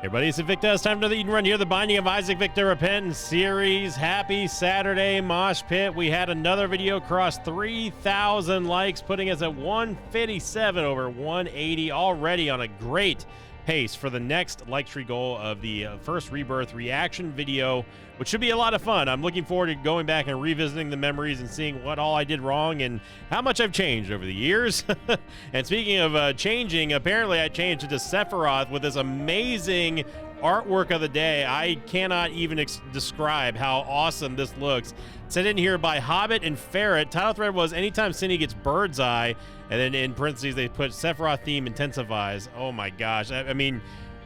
Everybody, it's Invicta. It's time for another Eden Run here. The Binding of Isaac Victor Repentance series. Happy Saturday, Mosh Pit. We had another video cross 3,000 likes, putting us at 157 over 180, already on a great pace for the next like tree goal of the first Rebirth reaction video, which should be a lot of fun. I'm looking forward to going back and revisiting the memories and seeing what all I did wrong and how much I've changed over the years. And speaking of changing, apparently I changed to Sephiroth with this amazing artwork of the day. I cannot even describe how awesome this looks. Sent in here by Hobbit and Ferret. Title thread was anytime Cindy gets bird's eye, and then in parentheses they put Sephiroth theme intensifies. Oh my gosh. I mean,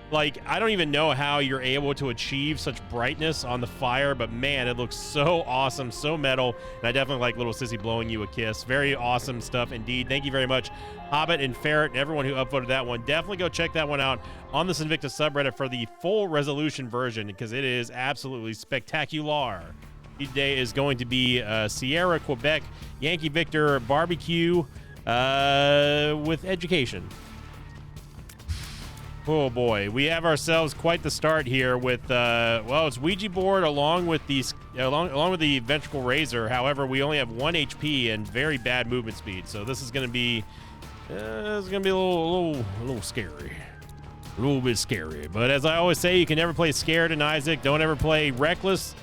like, I don't even know how you're able to achieve such brightness on the fire, but man, it looks so awesome, so metal, and I definitely like little Sissy blowing you a kiss. Very awesome stuff indeed. Thank you very much, Hobbit and Ferret, and everyone who upvoted that one. Definitely go check that one out on this Invicta subreddit for the full resolution version, because it is absolutely spectacular. Today is going to be Sierra, Quebec, Yankee Victor barbecue with education. Oh boy, we have ourselves quite the start here with well, it's Ouija board along with these along with the ventricle razor. However, we only have 1 HP and very bad movement speed, so this is going to be a little scary, a little bit scary. But as I always say, you can never play scared in Isaac. Don't ever play reckless.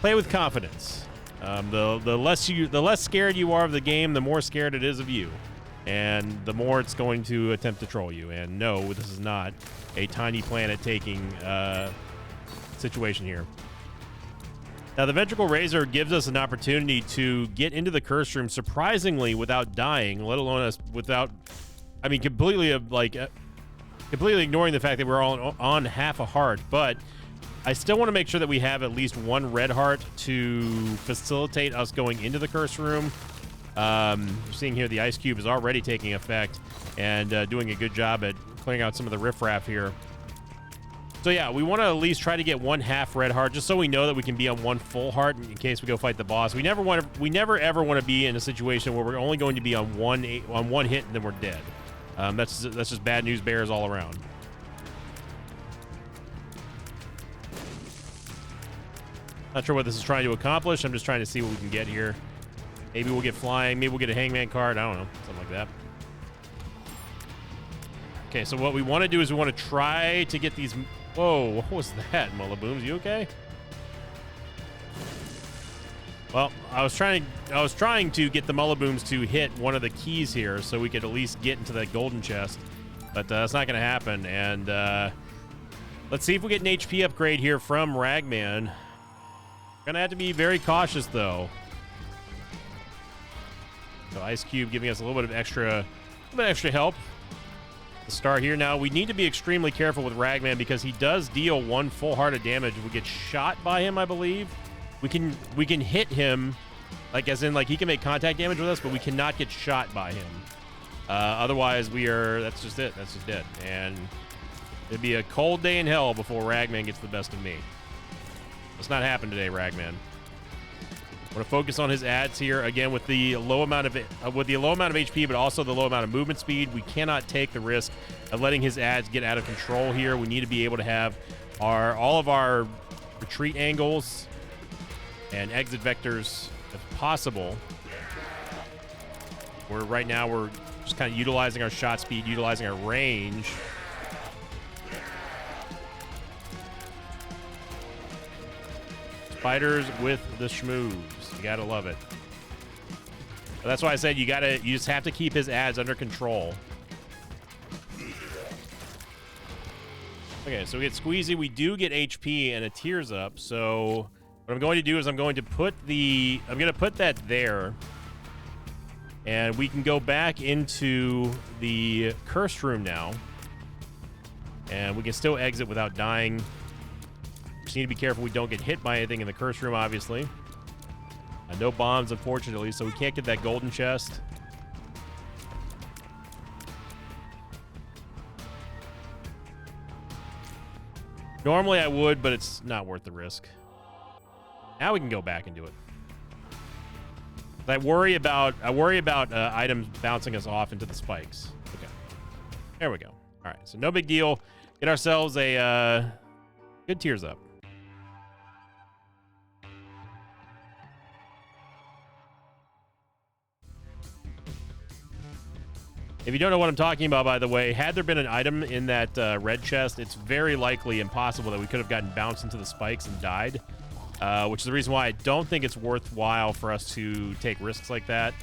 Play with confidence. The less scared you are of the game, the more scared it is of you, and the more it's going to attempt to troll you. And no, this is not a tiny planet taking situation here. Now, the Ventricle Razor gives us an opportunity to get into the curse room surprisingly without dying, let alone us without, I mean, completely ignoring the fact that we're all on half a heart. But I still want to make sure that we have at least one red heart to facilitate us going into the curse room. You're seeing here the ice cube is already taking effect and doing a good job at clearing out some of the riffraff here. So yeah, we want to at least try to get 1/2 red heart, just so we know that we can be on 1 full heart in case we go fight the boss. We never ever want to be in a situation where we're only going to be on one hit and then we're dead. That's just bad news bears all around. Not sure what this is trying to accomplish. I'm just trying to see what we can get here. Maybe we'll get flying. Maybe we'll get a hangman card. I don't know. Something like that. Okay, so what we want to do is we want to try to get these... Whoa, what was that, Mullabooms? You okay? Well, I was trying to get the Mullabooms to hit one of the keys here so we could at least get into that golden chest. But that's not going to happen. And let's see if we get an HP upgrade here from Ragman. Gonna have to be very cautious, though. So Ice Cube giving us a little bit of extra help to start here. Now, we need to be extremely careful with Ragman because he does deal 1 full heart of damage. If we get shot by him, I believe, we can hit him, like as in like he can make contact damage with us, but we cannot get shot by him. Otherwise, that's just it. That's just it. And it'd be a cold day in hell before Ragman gets the best of me. Let's not happen today, Ragman. I want to focus on his ads here again with the low amount of HP, but also the low amount of movement speed. We cannot take the risk of letting his ads get out of control here. We need to be able to have all of our retreat angles and exit vectors if possible. Right now we're just kind of utilizing our shot speed, utilizing our range. Spiders with the schmooze. You gotta love it. But that's why I said you just have to keep his ads under control. Okay, so we get Squeezy. We do get HP and a tears up. So what I'm going to do is I'm going to put that there. And we can go back into the curse room now. And we can still exit without dying. Just need to be careful we don't get hit by anything in the curse room, obviously. No bombs, unfortunately, so we can't get that golden chest. Normally I would, but it's not worth the risk. Now we can go back and do it. I worry about items bouncing us off into the spikes. Okay. There we go. All right, so no big deal. get ourselves a good Tears Up. If you don't know what I'm talking about, by the way, had there been an item in that red chest, it's very likely impossible that we could have gotten bounced into the spikes and died, which is the reason why I don't think it's worthwhile for us to take risks like that,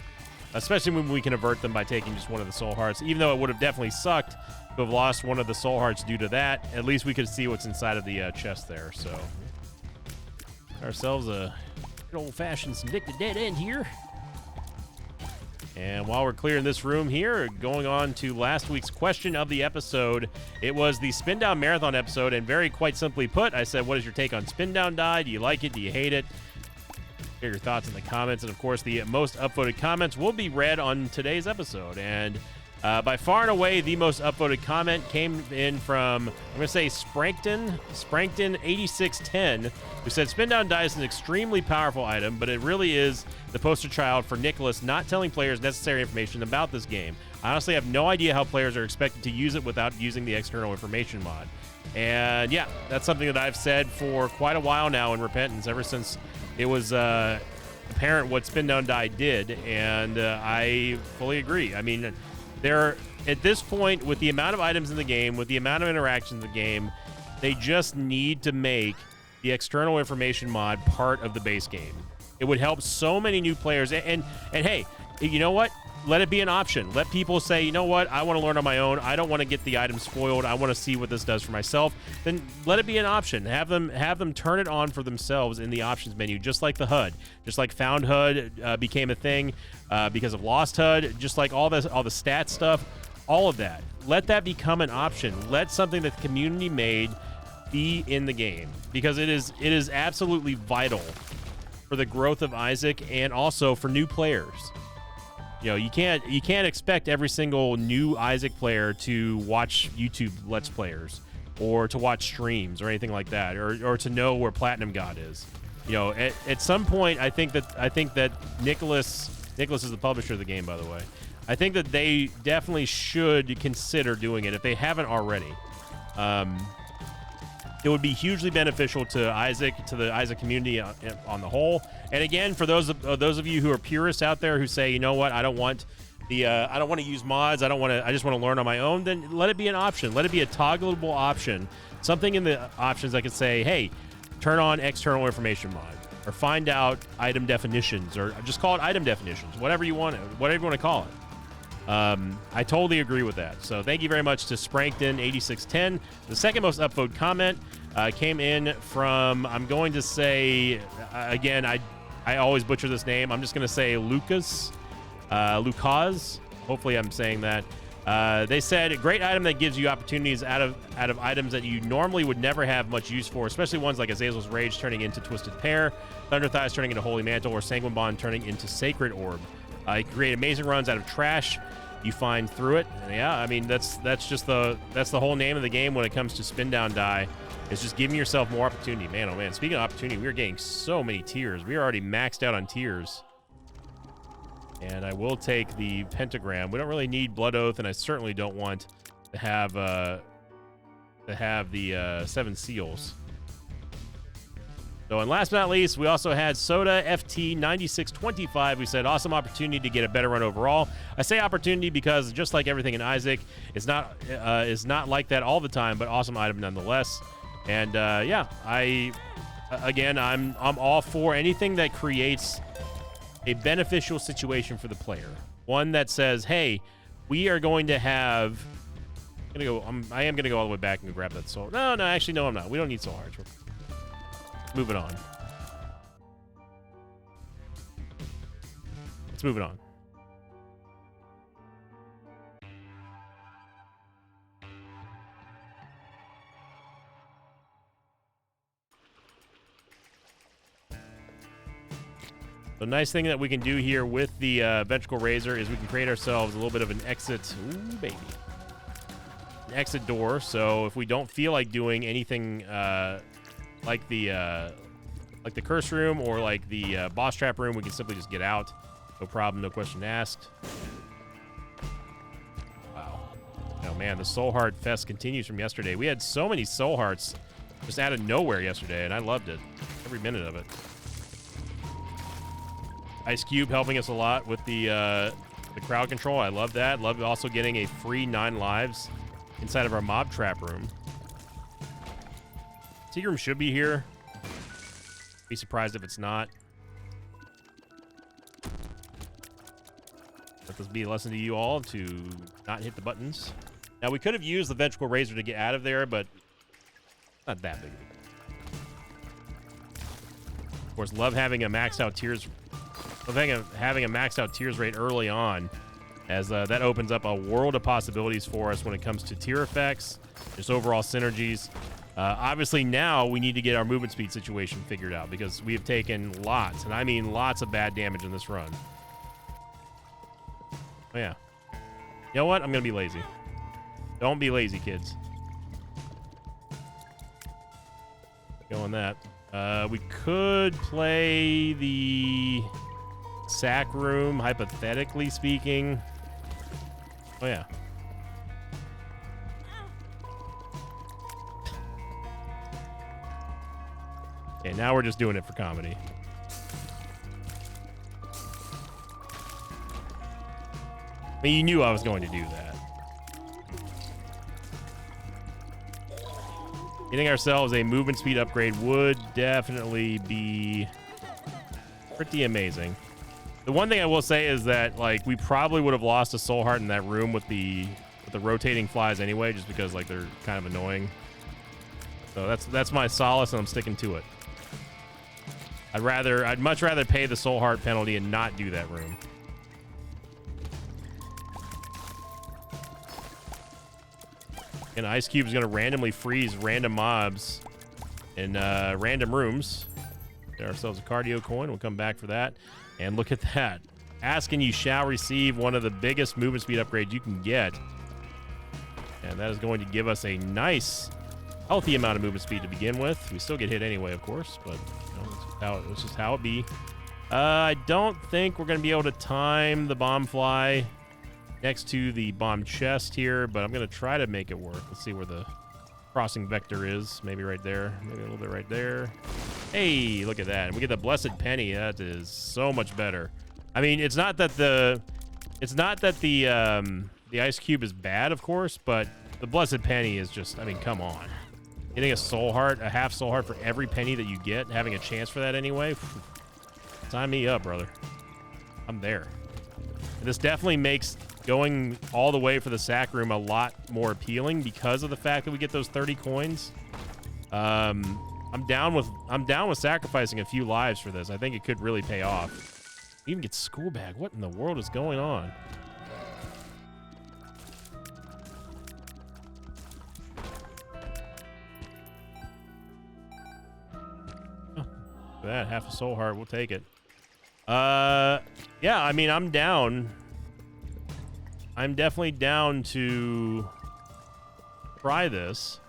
especially when we can avert them by taking just one of the soul hearts. Even though it would have definitely sucked to have lost one of the soul hearts due to that, at least we could see what's inside of the chest there. So, ourselves a good old-fashioned Sinvicta dead end here. And while we're clearing this room here, going on to last week's question of the episode, it was the Spin Down Marathon episode, and very quite simply put, I said, what is your take on Spin Down Die? Do you like it? Do you hate it? Share your thoughts in the comments, and of course, the most upvoted comments will be read on today's episode. And by far and away, the most upvoted comment came in from, I'm going to say Sprankton8610, who said, Spin Down Die is an extremely powerful item, but it really is the poster child for Nicholas not telling players necessary information about this game. I honestly have no idea how players are expected to use it without using the external information mod. And yeah, that's something that I've said for quite a while now in Repentance, ever since it was apparent what Spin Down Die did, and I fully agree. I mean, at this point, with the amount of items in the game, with the amount of interactions in the game, they just need to make the external information mod part of the base game. It would help so many new players. And hey, you know what? Let it be an option. Let people say, you know what? I want to learn on my own. I don't want to get the item spoiled. I want to see what this does for myself. Then let it be an option. Have them turn it on for themselves in the options menu, just like the HUD, just like Found HUD became a thing because of Lost HUD, just like all the stat stuff, all of that. Let that become an option. Let something that the community made be in the game, because it is absolutely vital for the growth of Isaac and also for new players. You know, you can't expect every single new Isaac player to watch YouTube Let's Players or to watch streams or anything like that, or to know where Platinum God is. You know, at some point, I think that Nicholas is the publisher of the game, by the way. I think that they definitely should consider doing it if they haven't already. It would be hugely beneficial to Isaac, to the Isaac community on the whole. And again, for those of you who are purists out there who say, you know what, I don't want to use mods. I just want to learn on my own. Then let it be an option. Let it be a toggleable option. Something in the options I could say, hey, turn on external information mod, or find out item definitions, or just call it item definitions, whatever you want to call it. I totally agree with that. So thank you very much to Sprankton8610. The second most upvoted comment came in from, I'm going to say, again, I always butcher this name. I'm just going to say Lucas. Hopefully I'm saying that. They said, a great item that gives you opportunities out of items that you normally would never have much use for, especially ones like Azazel's Rage turning into Twisted Pear, Thunder Thighs turning into Holy Mantle, or Sanguine Bond turning into Sacred Orb. You create amazing runs out of trash you find through it. And yeah, I mean, that's the whole name of the game when it comes to Spin Down Die. It's just giving yourself more opportunity. Man, oh man, speaking of opportunity, we're getting so many tiers. We are already maxed out on tiers. And I will take the pentagram. We don't really need Blood Oath, and I certainly don't want to have the 7 seals. So, and last but not least, we also had Soda FT9625, who said, awesome opportunity to get a better run overall. I say opportunity because just like everything in Isaac, it's not like that all the time, but awesome item nonetheless. And yeah, I'm all for anything that creates a beneficial situation for the player. One that says, hey, we are going to have, I am gonna go all the way back and grab that soul. No, actually, no, I'm not. We don't need soul hearts. Moving on. Let's move it on. The nice thing that we can do here with the Ventricle Razor is we can create ourselves a little bit of an exit. Ooh, baby. An exit door. So if we don't feel like doing anything like the curse room or like the boss trap room, we can simply just get out. No problem, no question asked. Wow. Oh man, the Soul Heart Fest continues from yesterday. We had so many Soul Hearts just out of nowhere yesterday, and I loved it. Every minute of it. Ice Cube helping us a lot with the crowd control. I love that. Love also getting a free 9 lives inside of our mob trap room. Secret room should be here. Be surprised if it's not. Let this be a lesson to you all to not hit the buttons. Now, we could have used the Ventricle Razor to get out of there, but not that big of a deal. Of course, love having a maxed out tears. Love having a maxed out tears rate early on, as that opens up a world of possibilities for us when it comes to tier effects, just overall synergies. Obviously, now we need to get our movement speed situation figured out because we have taken lots, and I mean lots of bad damage in this run. Oh, yeah. You know what? I'm going to be lazy. Don't be lazy, kids. Go on that. We could play the sack room, hypothetically speaking. Oh, yeah. Okay, now we're just doing it for comedy. I mean, you knew I was going to do that. Getting ourselves a movement speed upgrade would definitely be pretty amazing. The one thing I will say is that, like, we probably would have lost a Soul Heart in that room with the rotating flies anyway, just because, like, they're kind of annoying. So that's my solace, and I'm sticking to it. I'd much rather pay the Soul Heart penalty and not do that room. And Ice Cube is going to randomly freeze random mobs in random rooms. Get ourselves a cardio coin. We'll come back for that. And look at that. Ask and you shall receive one of the biggest movement speed upgrades you can get. And that is going to give us a nice, healthy amount of movement speed to begin with. We still get hit anyway, of course, but you know, it's just how it be. I don't think we're going to be able to time the bomb fly next to the bomb chest here, but I'm going to try to make it work. Let's see where the crossing vector is. Maybe right there. Maybe a little bit right there. Hey, look at that. And we get the Blessed Penny. That is so much better. I mean, it's not that the Ice Cube is bad, of course, but the Blessed Penny is just, I mean, come on. Getting a Soul Heart, a half Soul Heart for every penny that you get, having a chance for that anyway. Sign me up, brother. I'm there. And this definitely makes going all the way for the sack room a lot more appealing because of the fact that we get those 30 coins. I'm down with sacrificing a few lives for this. I think it could really pay off. We even get school bag. What in the world is going on? Oh, that half a Soul Heart, we'll take it. Yeah, I mean, I'm down. I'm definitely down to try this.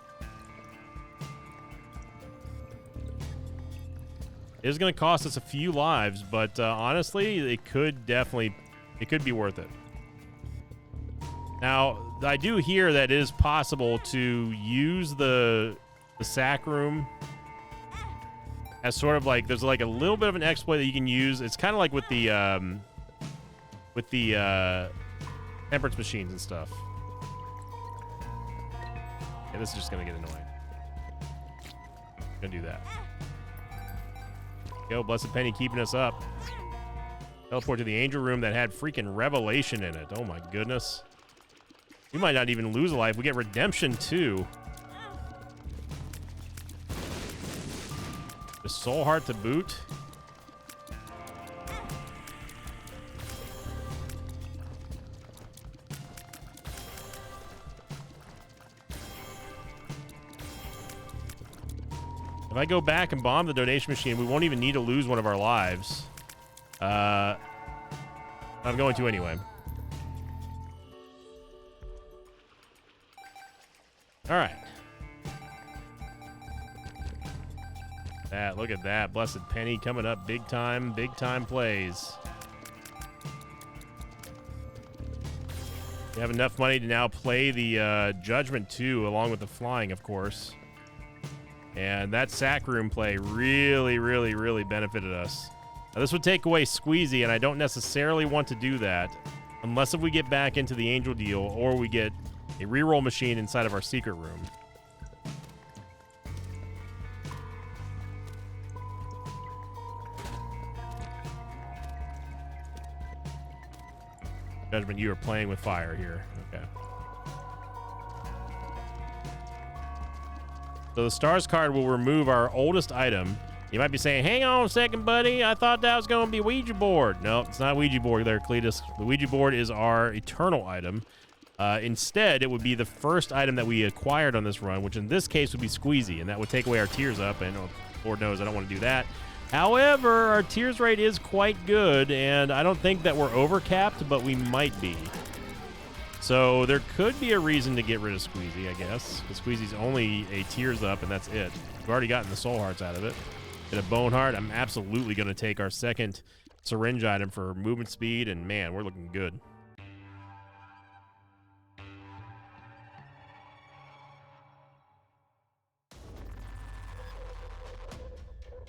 It is going to cost us a few lives, but honestly, it could be worth it. Now, I do hear that it is possible to use the sack room as sort of like, there's like a little bit of an exploit that you can use. It's kind of like with the temperance machines and stuff. Yeah, this is just gonna get annoying. Gonna do that. Yo, Blessed Penny keeping us up. Teleport to the angel room that had freaking revelation in it. Oh my goodness. We might not even lose a life. We get redemption too. The Soul Heart to boot. If I go back and bomb the donation machine, we won't even need to lose one of our lives. I'm going to anyway. All right. Look at that. Blessed Penny coming up big time plays. We have enough money to now play the Judgment 2 along with the flying, of course. And that sack room play really, really, really benefited us. Now, this would take away Squeezy, and I don't necessarily want to do that unless if we get back into the Angel deal or we get a reroll machine inside of our secret room. Judgment, you are playing with fire here. Okay. So the stars card will remove our oldest item. You might be saying, hang on a second, buddy. I thought that was going to be Ouija board. No, it's not Ouija board there, Cletus. The Ouija board is our eternal item. Instead, it would be the first item that we acquired on this run, which in this case would be Squeezy, and that would take away our tears up, and Lord knows I don't want to do that. However, our tears rate is quite good, and I don't think that we're overcapped, but we might be. So there could be a reason to get rid of Squeezy, I guess. Because Squeezy's only a tears up, and that's it. We've already gotten the soul hearts out of it. Get a bone heart. I'm absolutely going to take our second syringe item for movement speed, and man, we're looking good.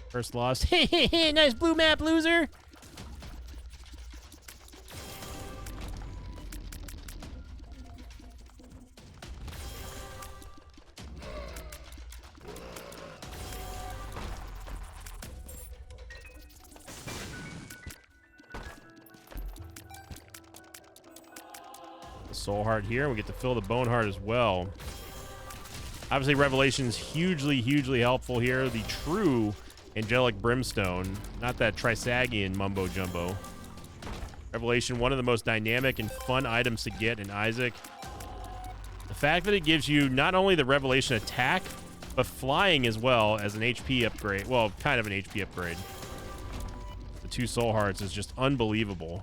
First loss. Nice blue map, loser. The soul heart here. We get to fill the bone heart as well. Obviously, Revelation's hugely, hugely helpful here. The true Angelic Brimstone, not that Trisagian mumbo jumbo. Revelation, one of the most dynamic and fun items to get in Isaac. The fact that it gives you not only the Revelation attack, but flying as well as an HP upgrade. Well, kind of an HP upgrade. The 2 soul hearts is just unbelievable.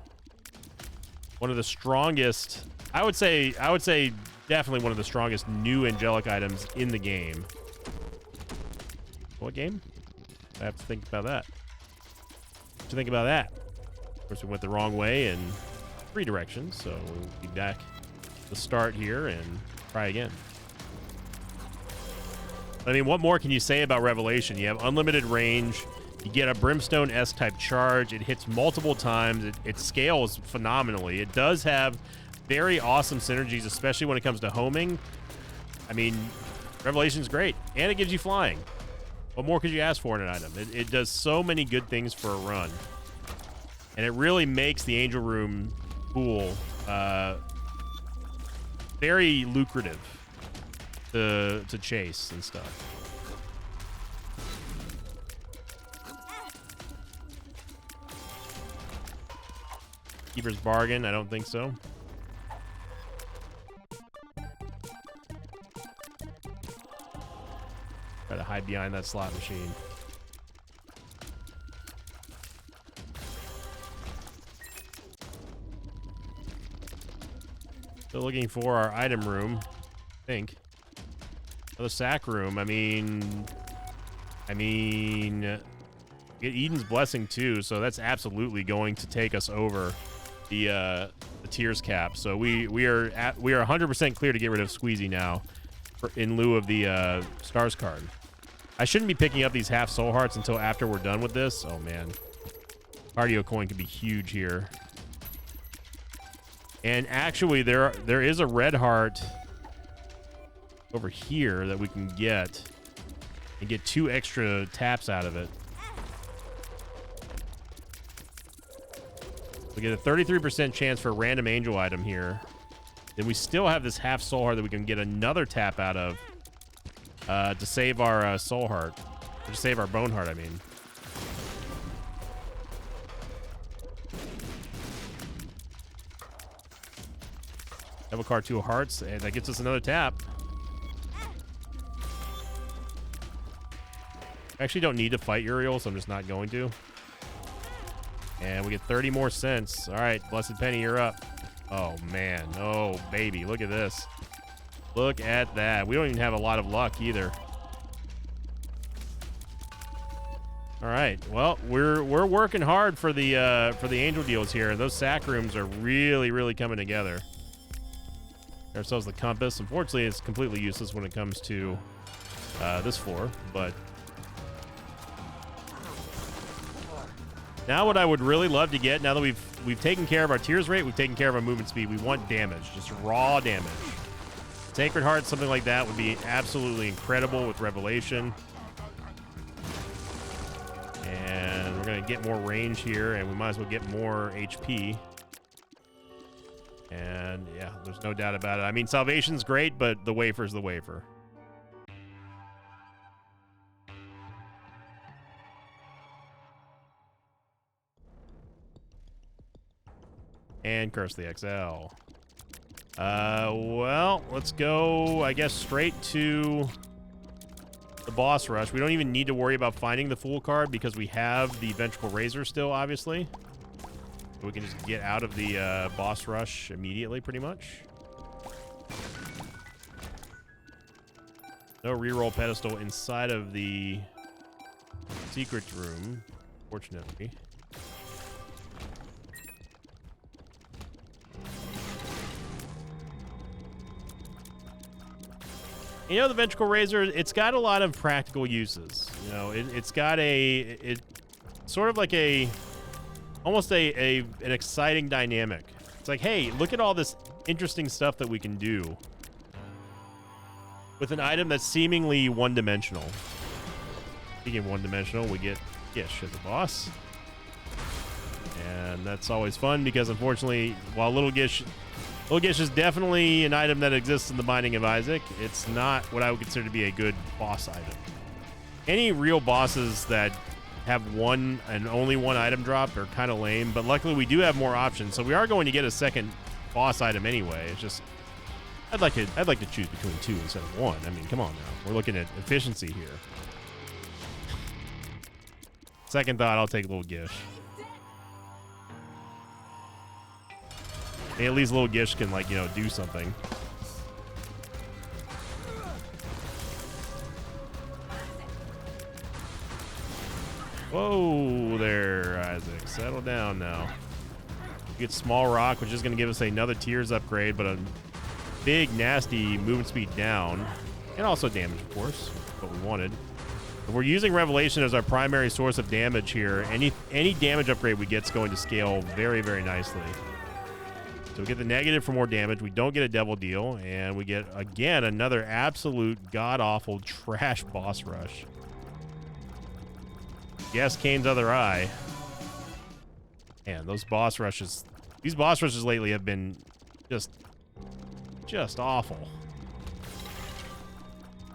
One of the strongest, I would say definitely one of the strongest new angelic items in the game. What game? I have to think about that. What do you think about that? Of course, we went the wrong way in 3 directions, so we'll be back to the start here and try again. I mean, what more can you say about Revelation? You have unlimited range. You get a Brimstone S-type charge. It hits multiple times. It scales phenomenally. It does have very awesome synergies, especially when it comes to homing. I mean, Revelation's great, and it gives you flying. What more could you ask for in an item? It does so many good things for a run. And it really makes the Angel Room pool very lucrative to chase and stuff. Keeper's Bargain? I don't think so. Try to hide behind that slot machine. Still looking for our item room, I think. Another sack room. I mean, get Eden's Blessing too, so that's absolutely going to take us over the tears cap. So we are 100% clear to get rid of Squeezy now, in lieu of the stars card. I shouldn't be picking up these half soul hearts until after we're done with this. Oh man, cardio coin could be huge here. And actually, there is a red heart over here that we can get and get 2 extra taps out of it. We get a 33% chance for a random angel item here. Then we still have this half soul heart that we can get another tap out of to save our soul heart. Or to save our bone heart, I mean. Double card 2 hearts, and that gets us another tap. I actually don't need to fight Uriel, so I'm just not going to. And we get 30 more cents. All right, Blessed Penny, you're up. Oh, man. Oh, baby. Look at this. Look at that. We don't even have a lot of luck either. All right. Well, we're working hard for the angel deals here. Those sack rooms are really, really coming together. Get ourselves the compass. Unfortunately, it's completely useless when it comes to this floor, but now what I would really love to get, now that we've taken care of our tears rate, we've taken care of our movement speed, we want damage, just raw damage. Sacred Heart, something like that would be absolutely incredible with Revelation. And we're going to get more range here, and we might as well get more HP. And yeah, there's no doubt about it. I mean, Salvation's great, but the wafer's the wafer. And Curse the XL. Well, let's go, I guess, straight to the boss rush. We don't even need to worry about finding the Fool card because we have the Ventricle Razor still, obviously. We can just get out of the boss rush immediately, pretty much. No reroll pedestal inside of the secret room, fortunately. You know, the Ventricle Razor, it's got a lot of practical uses. You know, it's got sort of like almost an exciting dynamic. It's like, hey, look at all this interesting stuff that we can do with an item that's seemingly one-dimensional. Speaking of one-dimensional, we get Gish as a boss. And that's always fun because, unfortunately, while Little Gish is definitely an item that exists in the Binding of Isaac, it's not what I would consider to be a good boss item. Any real bosses that have one and only one item drop are kind of lame, but luckily we do have more options, so we are going to get a second boss item anyway. It's just I'd like to choose between two instead of one. I mean, come on now. We're looking at efficiency here. Second thought, I'll take Little Gish. At least Little Gish can, like, you know, do something. Whoa there, Isaac. Settle down now. Get Small Rock, which is going to give us another Tears upgrade, but a big, nasty movement speed down. And also damage, of course. What we wanted. If we're using Revelation as our primary source of damage here, any damage upgrade we get is going to scale very, very nicely. So we get the negative for more damage. We don't get a Devil Deal. And we get, again, another absolute god-awful trash boss rush. Yes, Kane's Other Eye. Man, those boss rushes... These boss rushes lately have been just awful.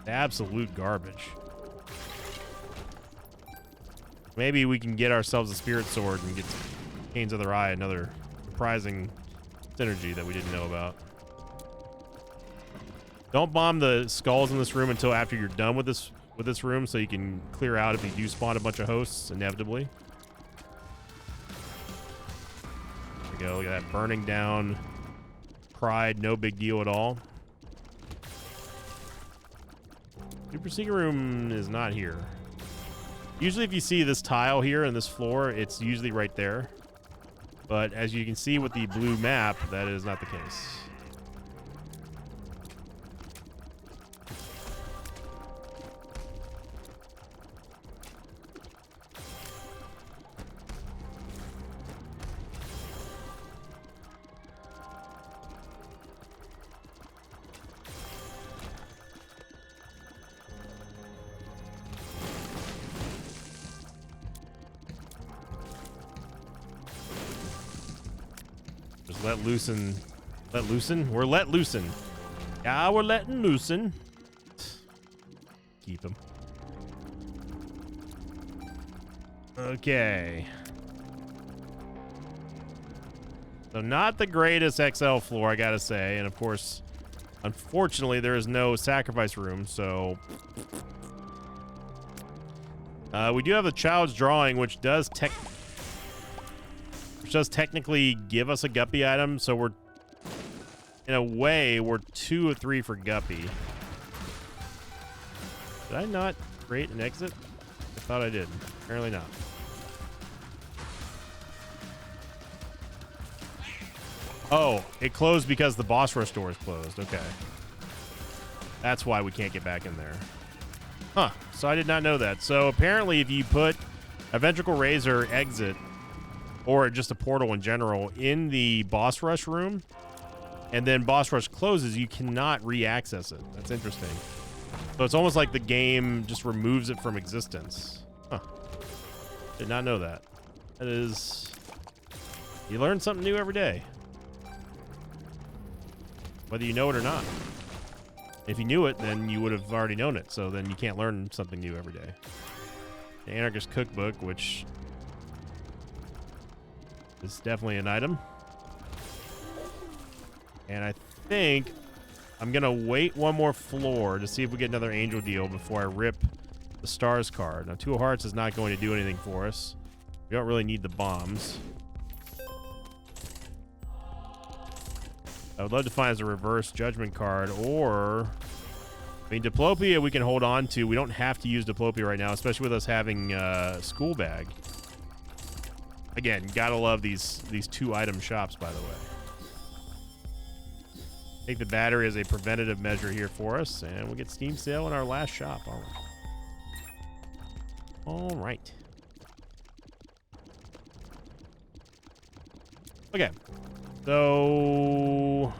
Absolute garbage. Maybe we can get ourselves a Spirit Sword and get Kane's Other Eye, another surprising synergy that we didn't know about. Don't bomb the skulls in this room until after you're done with this room, so you can clear out if you do spawn a bunch of hosts inevitably. There we go. Look at that burning down Pride, no big deal at all. Super Secret Room is not here. Usually if you see this tile here in this floor, it's usually right there. But as you can see with the blue map, that is not the case. Let loosen. Let loosen? We're let loosen. Yeah, we're letting loosen. Keep him. Okay. So not the greatest XL floor, I gotta say. And of course, unfortunately, there is no sacrifice room, so... we do have the Child's Drawing, which does technically give us a Guppy item, so we're, in a way, we're 2 of 3 for Guppy. Did I not create an exit? I thought I did. Apparently not. Oh, it closed because the boss rush door is closed. Okay. That's why we can't get back in there. Huh. So I did not know that. So apparently if you put a Ventricle Razor exit, or just a portal in general, in the boss rush room, and then boss rush closes, you cannot re-access it. That's interesting. So it's almost like the game just removes it from existence. Huh. Did not know that. That is... You learn something new every day. Whether you know it or not. If you knew it, then you would have already known it. So then you can't learn something new every day. The Anarchist Cookbook, which is definitely an item. And I think I'm going to wait one more floor to see if we get another angel deal before I rip the stars card. Now, Two of Hearts is not going to do anything for us. We don't really need the bombs. I would love to find as a reverse judgment card, or... I mean, Diplopia we can hold on to. We don't have to use Diplopia right now, especially with us having School Bag. Again, gotta love these two-item shops, by the way. Take the battery as a preventative measure here for us, and we'll get Steam Sale in our last shop. All right. All right. Okay. So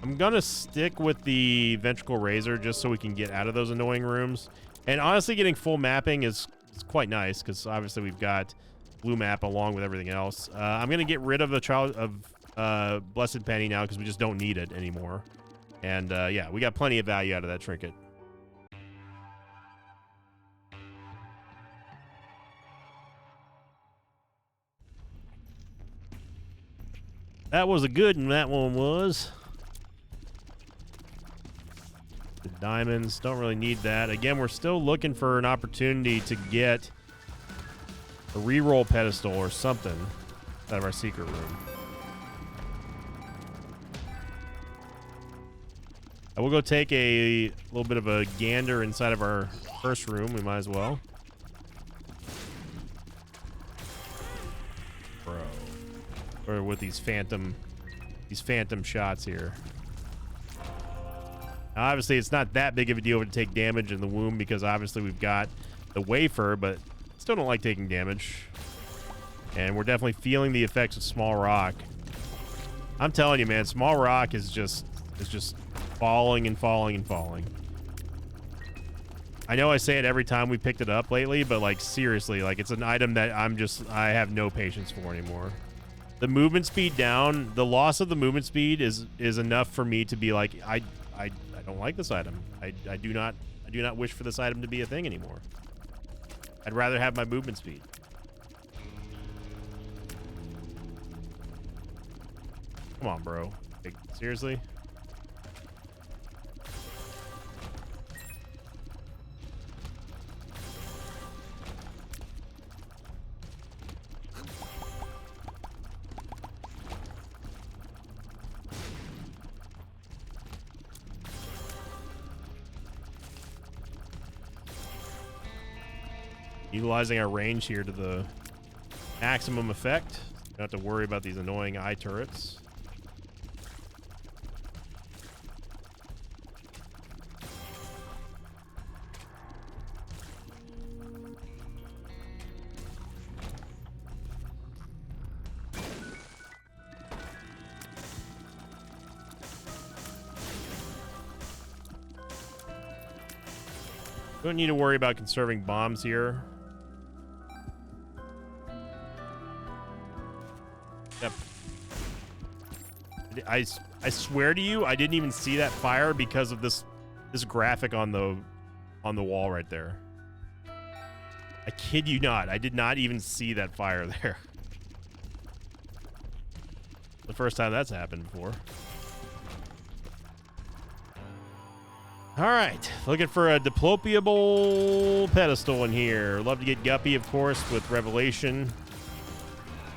I'm gonna stick with the Ventricle Razor just so we can get out of those annoying rooms. And honestly, getting full mapping is quite nice because obviously we've got blue map along with everything else. I'm gonna get rid of the Child of Blessed Penny now because we just don't need it anymore. And yeah, we got plenty of value out of that trinket. That was a good one, that one was. The diamonds, don't really need that. Again, we're still looking for an opportunity to get a reroll pedestal or something out of our secret room. I will go take a little bit of a gander inside of our first room. We might as well. Bro. Or with these phantom shots here. Now, obviously, it's not that big of a deal to take damage in the womb because obviously we've got the wafer, but still don't like taking damage. And we're definitely feeling the effects of Small Rock. I'm telling you, man, Small Rock is just falling and falling and falling. I know I say it every time we picked it up lately, but like seriously, like it's an item that I have no patience for anymore. The movement speed down, the loss of the movement speed is enough for me to be like, I don't like this item. I do not wish for this item to be a thing anymore. I'd rather have my movement speed. Come on, bro. Like, seriously? Utilizing our range here to the maximum effect. Don't have to worry about these annoying eye turrets. Don't need to worry about conserving bombs here. Yep. I swear to you, I didn't even see that fire because of this graphic on the wall right there. I kid you not. I did not even see that fire there. The first time that's happened before. All right, looking for a diplopiable pedestal in here. Love to get Guppy, of course, with Revelation.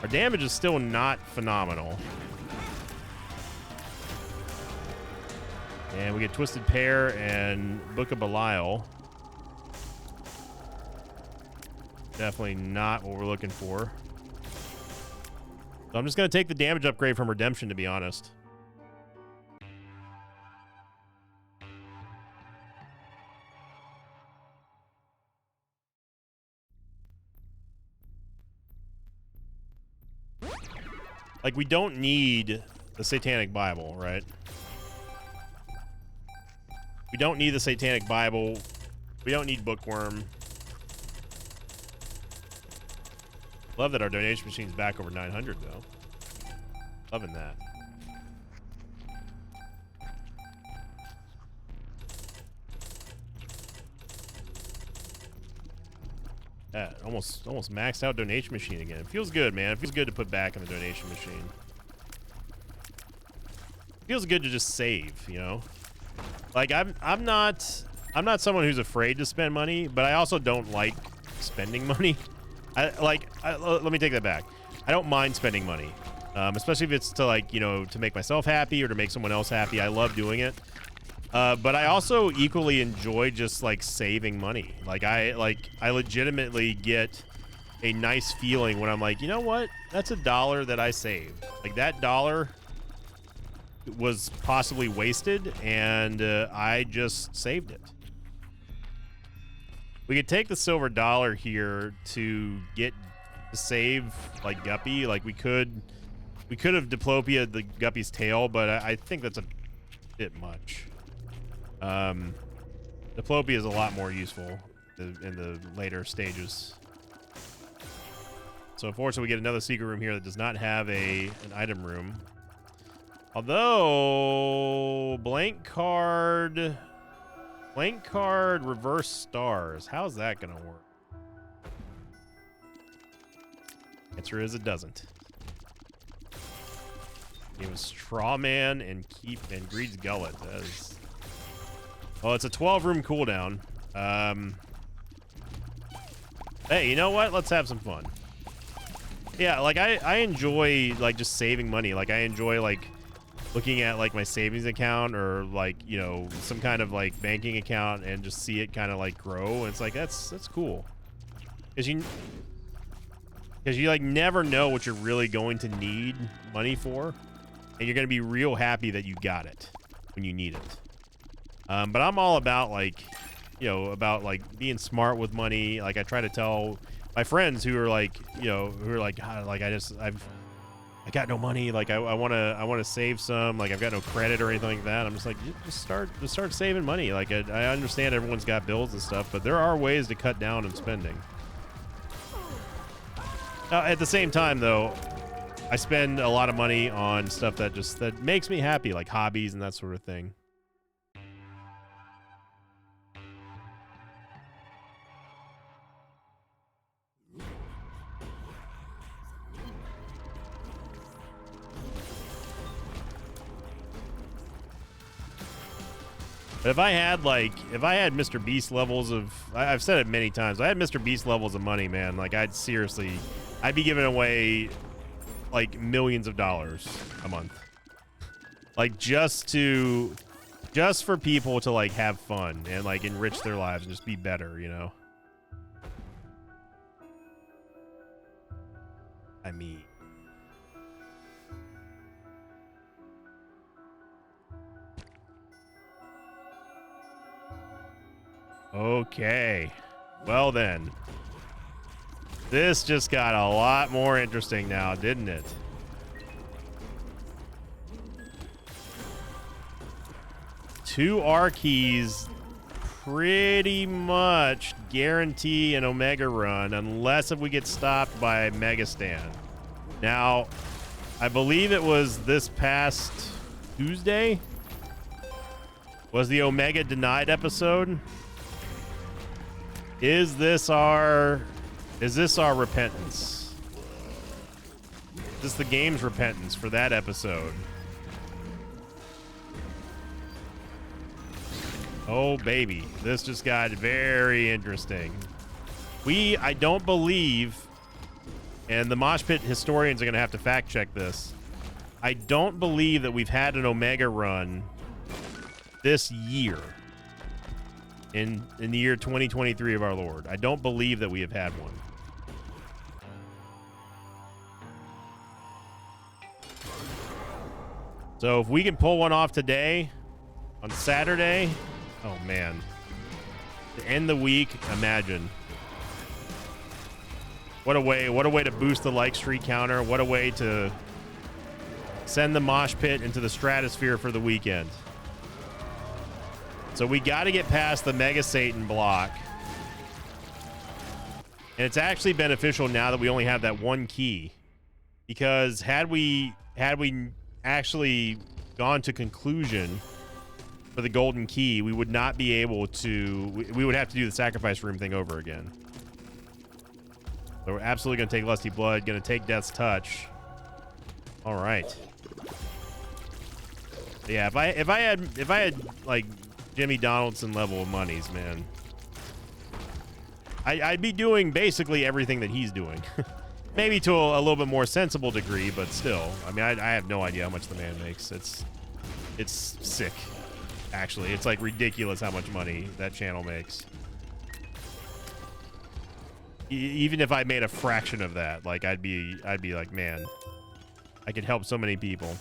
Our damage is still not phenomenal. And we get Twisted Pair and Book of Belial. Definitely not what we're looking for. So I'm just going to take the damage upgrade from Redemption, to be honest. Like, we don't need the Satanic Bible, right? We don't need the Satanic Bible. We don't need Bookworm. Love that our donation machine's back over 900, though. Loving that. Yeah, almost maxed out donation machine again. It feels good, man. It feels good to put back in the donation machine. It feels good to just save, you know? Like, I'm not someone who's afraid to spend money, but I also don't like spending money. Let me take that back. I don't mind spending money, especially if it's to, like, you know, to make myself happy or to make someone else happy. I love doing it. But I also equally enjoy just, like, saving money. Like, I legitimately get a nice feeling when I'm like, you know what? That's $1 that I saved. Like, that dollar was possibly wasted, and I just saved it. We could take the silver dollar here to save, like, Guppy. Like, we could have Diplopia the Guppy's tail, but I think that's a bit much. Diplopia is a lot more useful in the later stages. So unfortunately, we get another secret room here that does not have an item room. Although blank card reverse stars. How's that gonna work? Answer is it doesn't. It was Strawman and Greed's Gullet. Well, it's a 12-room cooldown. Hey, you know what? Let's have some fun. Yeah, like I enjoy, like, just saving money. Like, I enjoy, like, looking at, like, my savings account or, like, you know, some kind of, like, banking account and just see it kind of, like, grow. And it's like, that's cool. Because you like never know what you're really going to need money for, and you're going to be real happy that you got it when you need it. But I'm all about, like, you know, about, like, being smart with money. Like, I try to tell my friends who are like, you know, who are like, God, like, I got no money. Like, I want to save some. Like, I've got no credit or anything like that. I'm just like, just start saving money. Like, I understand everyone's got bills and stuff, but there are ways to cut down on spending. At the same time, though, I spend a lot of money on stuff that makes me happy, like hobbies and that sort of thing. But if I had Mr. Beast levels of, I've said it many times, I had Mr. Beast levels of money, man. Like, I'd be giving away, like, millions of dollars a month. Like, just for people to, like, have fun and, like, enrich their lives and just be better, you know? I mean, okay. Well then. This just got a lot more interesting now, didn't it? Two R keys pretty much guarantee an Omega run unless if we get stopped by Megastan. Now, I believe it was this past Tuesday was the Omega Denied episode. Is this our repentance? Is this the game's repentance for that episode? Oh, baby. This just got very interesting. I don't believe, and the Mosh Pit historians are going to have to fact check this, I don't believe that we've had an Omega run this year. In the year 2023 of our Lord. I don't believe that we have had one. So if we can pull one off today, on Saturday, oh man. To end the week, imagine. What a way to boost the like streak counter. What a way to send the mosh pit into the stratosphere for the weekend. So we got to get past the Mega Satan block. And it's actually beneficial now that we only have that one key. Because had we actually gone to conclusion for the golden key, we would not be able to, we would have to do the sacrifice room thing over again. So we're absolutely going to take Lusty Blood, going to take Death's Touch. All right. Yeah, if I had like Jimmy Donaldson level of monies, man, I'd be doing basically everything that he's doing. Maybe to a little bit more sensible degree, but still. I mean, I have no idea how much the man makes. It's sick, actually. It's like ridiculous how much money that channel makes. Even if I made a fraction of that, like I'd be like, man, I could help so many people.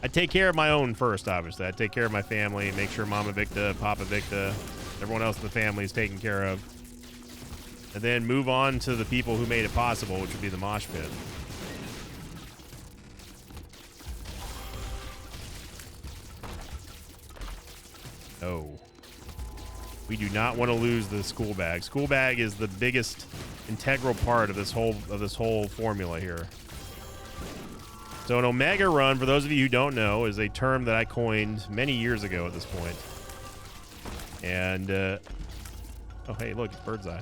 I'd take care of my own first, obviously. I'd take care of my family, make sure Mama Victa, Papa Victa, everyone else in the family is taken care of. And then move on to the people who made it possible, which would be the mosh pit. Oh. We do not want to lose the school bag. School bag is the biggest integral part of this whole formula here. So an Omega run, for those of you who don't know, is a term that I coined many years ago at this point. And, oh, hey, look, it's Birdseye.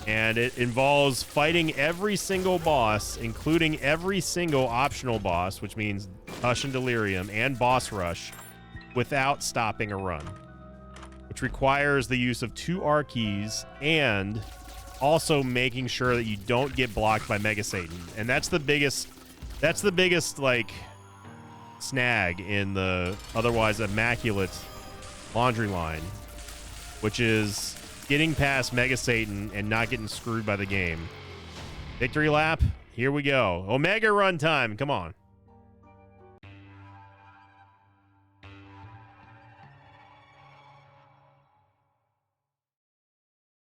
And it involves fighting every single boss, including every single optional boss, which means Hush and Delirium and Boss Rush, without stopping a run. Which requires the use of 2 R keys and also making sure that you don't get blocked by Mega Satan. And that's the biggest like snag in the otherwise immaculate laundry line, which is getting past Mega Satan and not getting screwed by the game. Victory lap, here we go. Omega run time, come on.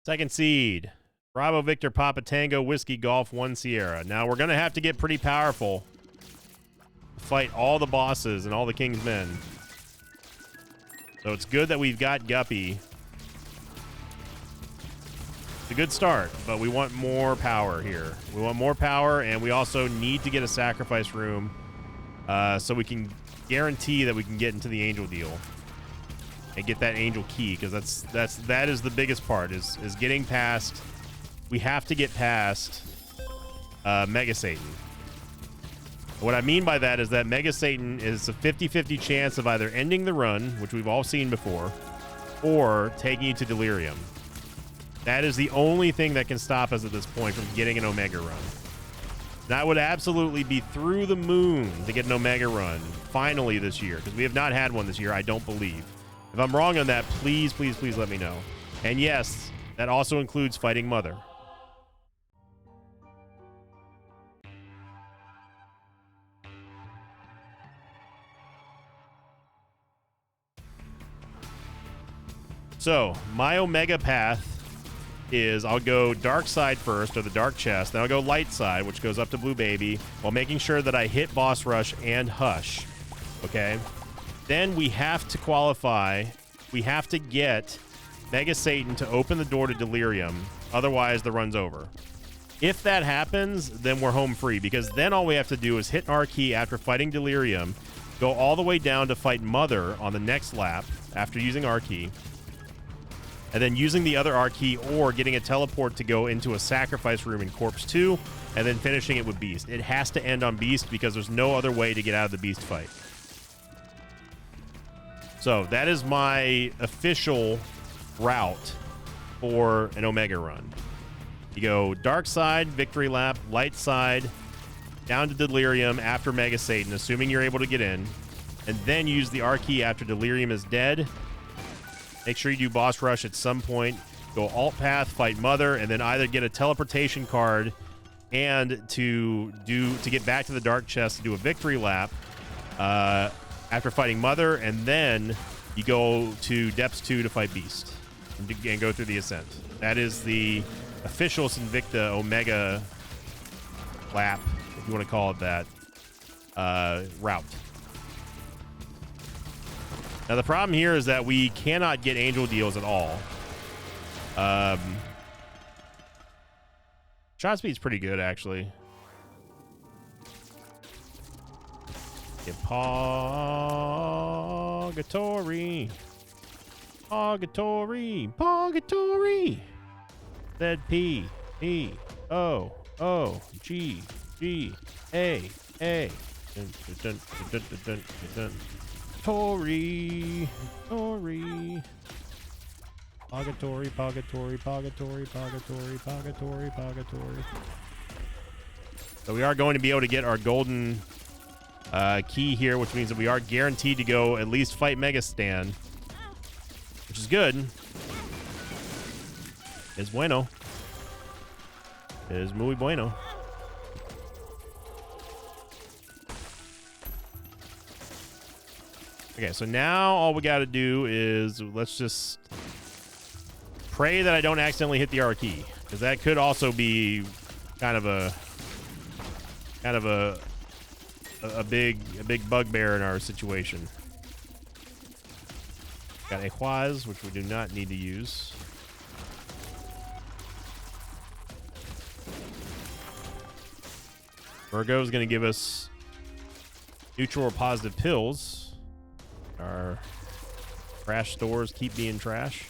Second seed, Bravo Victor Papa Tango Whiskey Golf 1 Sierra. Now we're going to have to get pretty powerful to fight all the bosses and all the King's Men. So it's good that we've got Guppy. It's a good start, but we want more power here. We want more power, and we also need to get a sacrifice room so we can guarantee that we can get into the angel deal and get that angel key, because that is the biggest part, is getting past. We have to get past Mega Satan. What I mean by that is that Mega Satan is a 50-50 chance of either ending the run, which we've all seen before, or taking you to Delirium. That is the only thing that can stop us at this point from getting an Omega run. That would absolutely be through the moon to get an Omega run finally this year, because we have not had one this year, I don't believe. If I'm wrong on that, please, please, please let me know. And yes, that also includes fighting Mother. So, my Omega path is I'll go Dark Side first, or the Dark Chest, then I'll go Light Side, which goes up to Blue Baby, while making sure that I hit Boss Rush and Hush. Okay? Then we have to qualify, we have to get Mega Satan to open the door to Delirium, otherwise the run's over. If that happens, then we're home free, because then all we have to do is hit R key after fighting Delirium, go all the way down to fight Mother on the next lap after using R key, and then using the other R key or getting a teleport to go into a sacrifice room in Corpse 2, and then finishing it with Beast. It has to end on Beast because there's no other way to get out of the Beast fight. So that is my official route for an Omega run. You go Dark Side, Victory Lap, Light Side, down to Delirium after Mega Satan, assuming you're able to get in, and then use the R key after Delirium is dead. Make sure you do Boss Rush at some point. Go Alt Path, fight Mother, and then either get a teleportation card and to get back to the dark chest to do a victory lap after fighting Mother, and then you go to Depths 2 to fight Beast and go through the Ascent. That is the official Sinvicta Omega lap, if you want to call it that, route. Now the problem here is that we cannot get angel deals at all. Shot speed's pretty good, actually. Get Purgatory. Purgatory. Purgatory. Z-P-O-O-G-G-A-A. Tori. Tori. Purgatory, purgatory, purgatory, purgatory, purgatory, purgatory. So we are going to be able to get our golden key here, which means that we are guaranteed to go at least fight Megastan, which is good. Es bueno. Es muy bueno. Okay, so now all we got to do is let's just pray that I don't accidentally hit the R key, because that could also be kind of a big bugbear in our situation. Got a Huaz, which we do not need to use. Virgo is going to give us neutral or positive pills. Our trash stores keep being trash.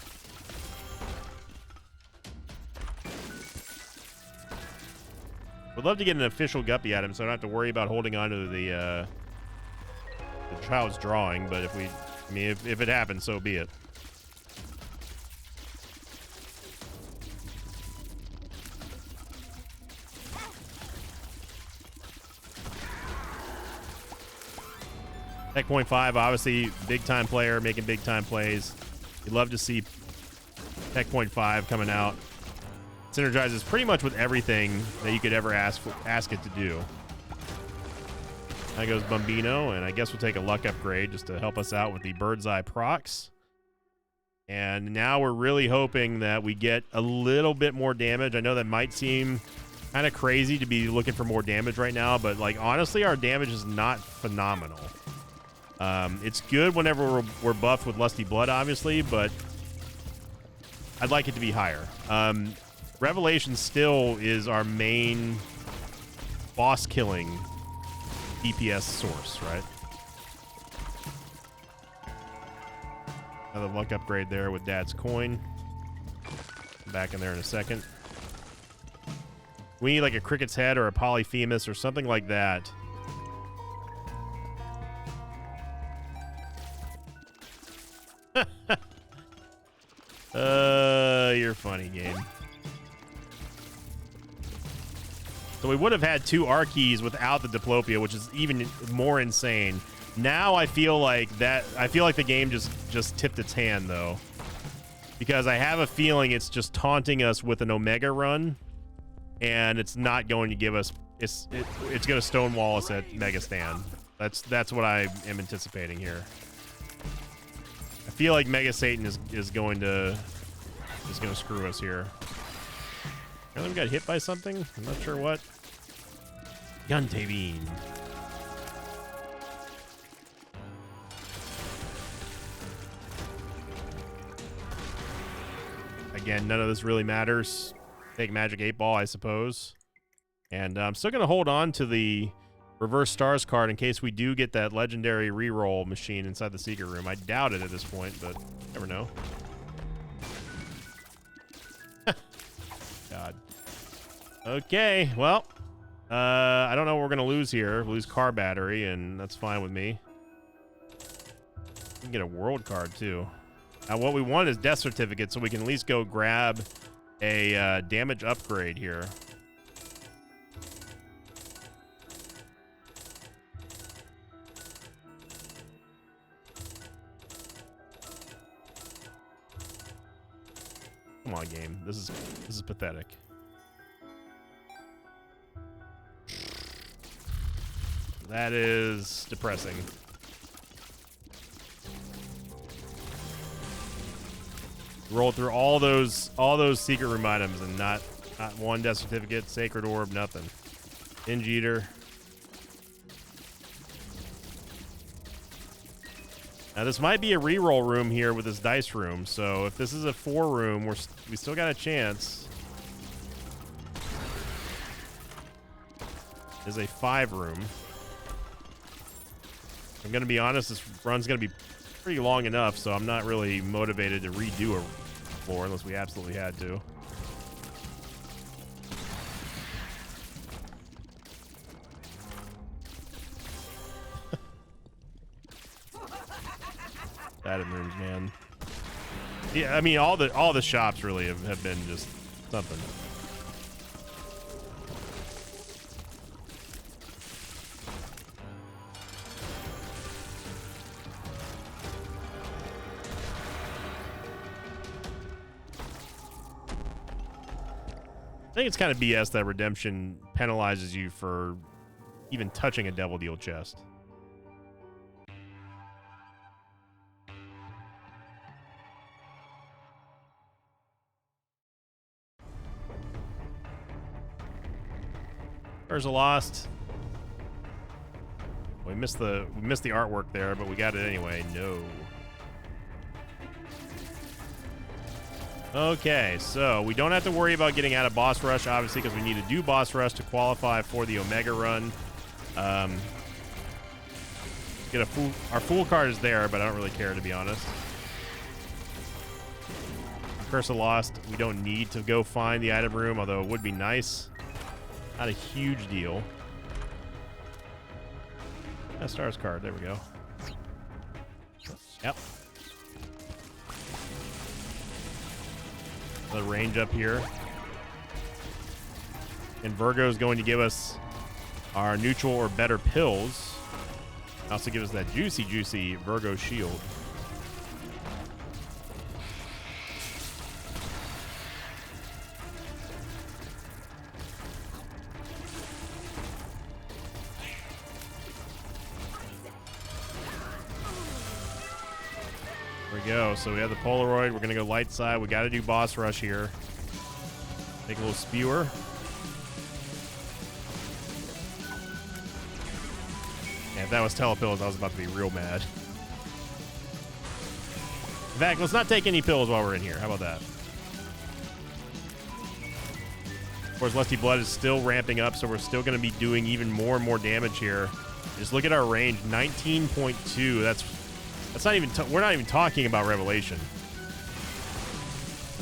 Would love to get an official Guppy at him, so I don't have to worry about holding on to the child's drawing. But if it happens, so be it. Tech Point 5, obviously big time player, making big time plays. You'd love to see Tech Point 5 coming out. Synergizes pretty much with everything that you could ever ask it to do. There goes Bombino, and I guess we'll take a luck upgrade just to help us out with the Bird's Eye procs. And now we're really hoping that we get a little bit more damage. I know that might seem kind of crazy to be looking for more damage right now, but like honestly, our damage is not phenomenal. It's good whenever we're buffed with Lusty Blood, obviously, but I'd like it to be higher. Revelation still is our main boss killing DPS source, right? Another luck upgrade there with Dad's coin. Back in there in a second. We need like a Cricket's Head or a Polyphemus or something like that. You're funny, game. So we would have had 2 R keys without the Diplopia, which is even more insane. Now I feel like the game just tipped its hand though, because I have a feeling it's just taunting us with an Omega run, and it's not going to give us. It's going to stonewall us at Megastan. That's what I am anticipating here. I feel like Mega Satan is going to screw us here. We got hit by something? I'm not sure what. Yante Bean. Again, none of this really matters. Take Magic 8 Ball, I suppose. And I'm still going to hold on to the Reverse Stars card in case we do get that legendary reroll machine inside the secret room. I doubt it at this point, but never know. God. Okay, well, I don't know what we're going to lose here. Lose car battery, and that's fine with me. We can get a world card, too. Now, what we want is death certificate, so we can at least go grab a damage upgrade here. Come on, game. This is pathetic. That is depressing. Roll through all those secret room items and not one death certificate, sacred orb, nothing. Hinge eater. Now this might be a reroll room here with this dice room, so if this is a 4 room, we still got a chance. This is a 5 room. I'm gonna be honest, this run's gonna be pretty long enough, so I'm not really motivated to redo a floor unless we absolutely had to. Item rooms, man. Yeah, I mean all the shops really have been just something. I think it's kind of BS that redemption penalizes you for even touching a Devil Deal chest. Urza lost. We missed the artwork there, but we got it anyway. No. Okay, so we don't have to worry about getting out of boss rush, obviously, because we need to do boss rush to qualify for the Omega run. Get a our fool card is there, but I don't really care, to be honest. Curse of Lost, we don't need to go find the item room, although it would be nice. Not a huge deal. Stars card, there we go. Yep. The range up here. And Virgo is going to give us our neutral or better pills. Also give us that juicy Virgo shield. Go. So we have the Polaroid. We're going to go light side. We got to do boss rush here. Take a little spewer. Yeah, if that was telepills, I was about to be real mad. In fact, let's not take any pills while we're in here. How about that? Of course, Lusty Blood is still ramping up, so we're still going to be doing even more and more damage here. Just look at our range, 19.2. That's not even, we're not even talking about Revelation.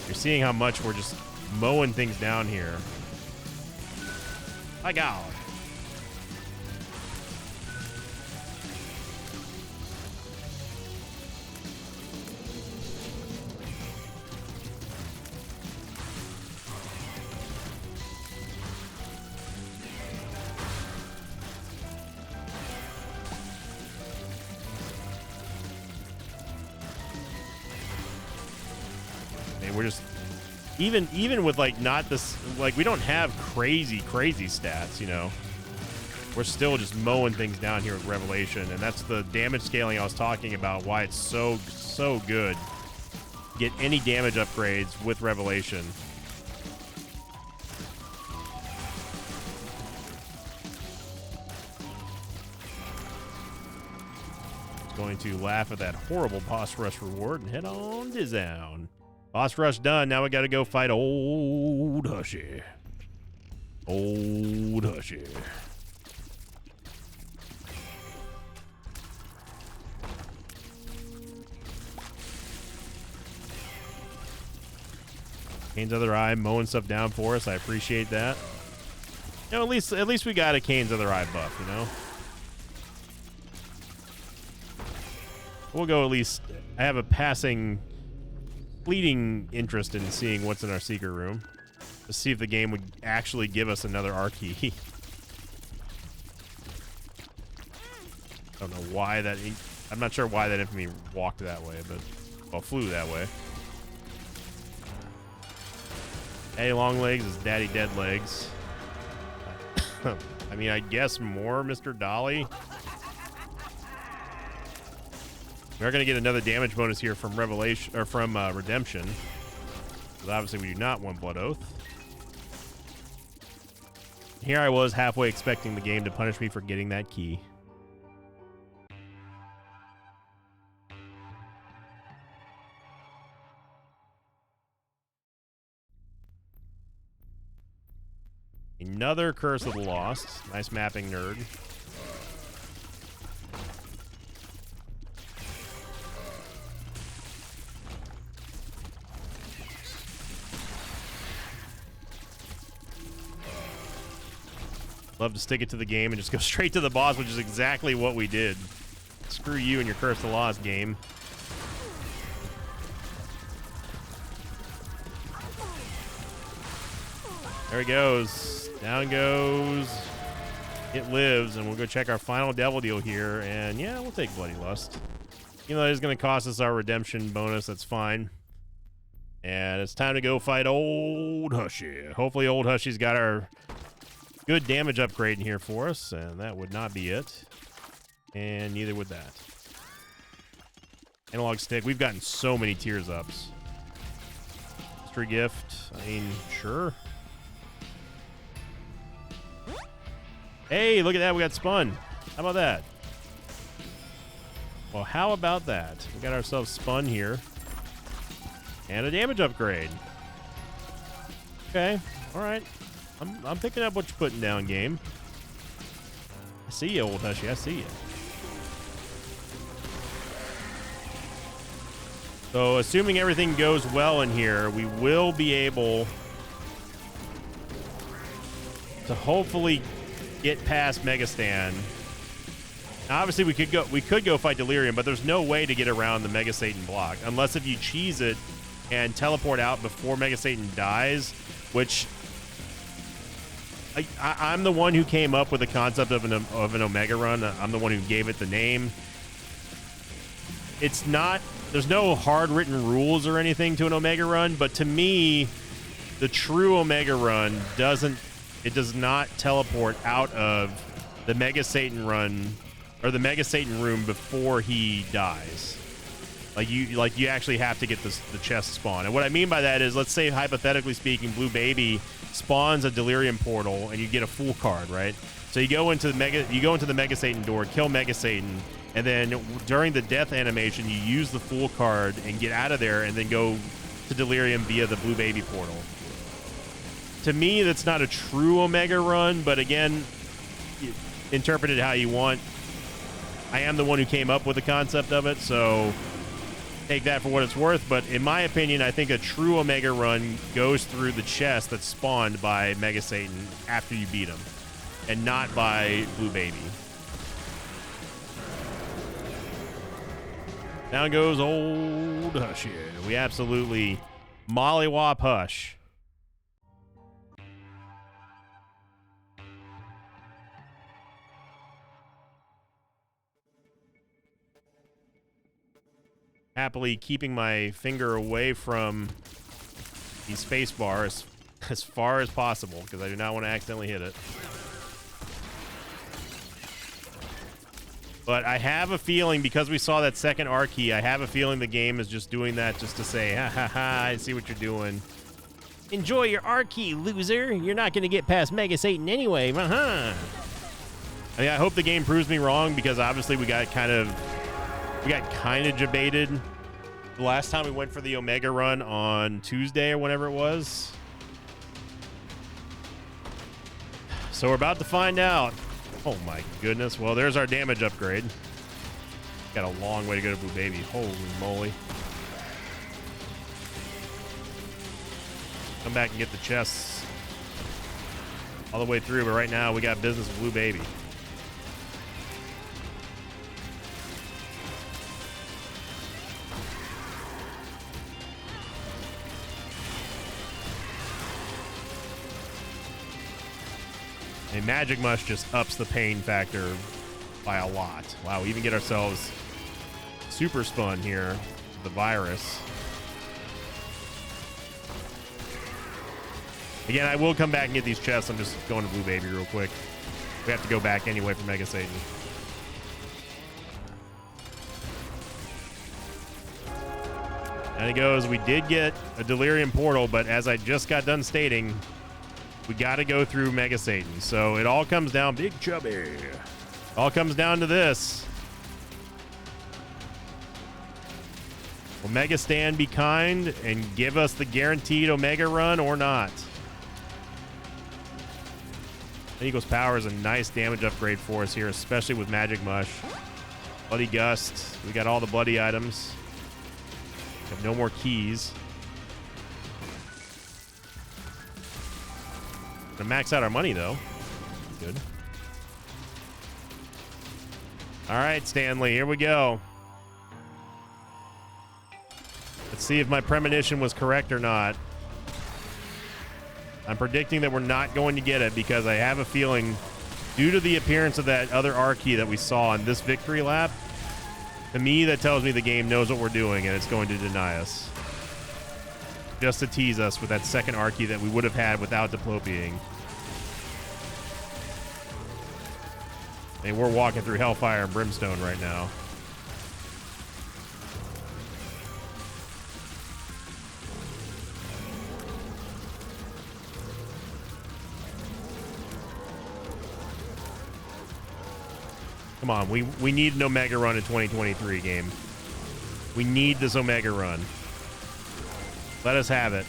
You're seeing how much we're just mowing things down here. My God. We're just even with like not this, like we don't have crazy stats, you know. We're still just mowing things down here with Revelation, and that's the damage scaling I was talking about, why it's so good. Get any damage upgrades with Revelation. Going to laugh at that horrible boss rush reward and head on down. Boss rush done. Now we got to go fight Old Hushy. Old Hushy. Kane's Other Eye mowing stuff down for us. I appreciate that. You know, at least we got a Kane's Other Eye buff, you know? We'll go at least. I have a fleeting interest in seeing what's in our secret room. To see if the game would actually give us another R key. I don't know why that. I'm not sure why that infamy walked that way, but well, flew that way. Hey, long legs is daddy dead legs. I mean, I guess more, Mr. Dolly. We're going to get another damage bonus here from Revelation or from Redemption. Because obviously we do not want Blood Oath. Here I was halfway expecting the game to punish me for getting that key. Another Curse of the Lost. Nice mapping, nerd. Love to stick it to the game and just go straight to the boss, which is exactly what we did. Screw you and your Curse of the Lost game. There he goes. Down goes. It lives, and we'll go check our final devil deal here. And yeah, we'll take Bloody Lust. Even though it's going to cost us our redemption bonus, that's fine. And it's time to go fight Old Hushy. Hopefully Old Hushy's got our good damage upgrade in here for us, and that would not be it. And neither would that. Analog stick. We've gotten so many tiers ups. Mystery gift. I mean, sure. Hey, look at that. We got spun. How about that? Well, how about that? We got ourselves spun here. And a damage upgrade. Okay. All right. I'm picking up what you're putting down, game. I see you, Old Hushy. I see you. So, assuming everything goes well in here, we will be able to hopefully get past Megastan. Now, obviously, we could go fight Delirium, but there's no way to get around the Mega Satan block unless if you cheese it and teleport out before Mega Satan dies, which I'm the one who came up with the concept of an Omega Run. I'm the one who gave it the name. It's not. There's no hard written rules or anything to an Omega Run, but to me, the true Omega Run does not teleport out of the Mega Satan run or the Mega Satan room before he dies. Like you actually have to get the chest spawn. And what I mean by that is, let's say hypothetically speaking, Blue Baby spawns a Delirium portal and you get a full card, right? So you go into the Mega Satan door, kill Mega Satan, and then during the death animation you use the full card and get out of there and then go to Delirium via the Blue Baby portal. To me, that's not a true Omega Run, but again, interpret it how you want. I am the one who came up with the concept of it, so take that for what it's worth. But in my opinion, I think a true Omega Run goes through the chest that's spawned by Mega Satan after you beat him, and not by Blue Baby. Down goes Old Hush here. We absolutely mollywop Hush. Happily keeping my finger away from the space bar as far as possible, because I do not want to accidentally hit it. But I have a feeling, because we saw that second R key, I have a feeling the game is just doing that just to say, ha ha ha, I see what you're doing. Enjoy your R key, loser. You're not going to get past Mega Satan anyway. I mean, I hope the game proves me wrong, because obviously we got kind of debated the last time we went for the Omega Run on Tuesday or whenever it was. So we're about to find out. Oh my goodness. Well, there's our damage upgrade. Got a long way to go to Blue Baby. Holy moly. Come back and get the chests all the way through, but right now we got business with Blue Baby. A Magic Mush just ups the pain factor by a lot. Wow, we even get ourselves super spun here. The virus. Again, I will come back and get these chests. I'm just going to Blue Baby real quick. We have to go back anyway for Mega Satan. And he goes, we did get a Delirium Portal, but as I just got done stating, we got to go through Mega Satan. So it all comes down, Big Chubby. All comes down to this. Will Mega Stan be kind and give us the guaranteed Omega run or not? Eagle's Power is a nice damage upgrade for us here, especially with Magic Mush. Bloody Gust. We got all the bloody items. We have no more keys. Gonna max out our money, though. Good. All right, Stanley, here we go. Let's see if my premonition was correct or not. I'm predicting that we're not going to get it because I have a feeling, due to the appearance of that other R key that we saw in this victory lap, to me, that tells me the game knows what we're doing and it's going to deny us. Just to tease us with that second R key that we would have had without Diplopiing. I mean, we're walking through Hellfire and Brimstone right now. Come on, we need an Omega run in 2023 game. We need this Omega run. Let us have it.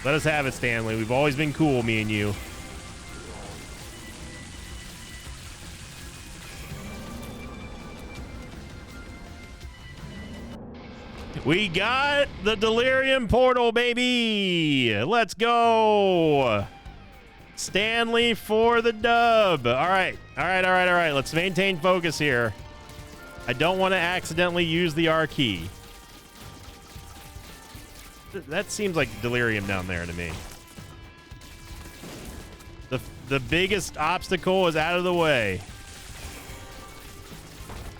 Let us have it, Stanley. We've always been cool, me and you. We got the Delirium Portal, baby! Let's go! Stanley for the dub. All right. Let's maintain focus here. I don't want to accidentally use the R key. That seems like Delirium down there to me. The biggest obstacle is out of the way.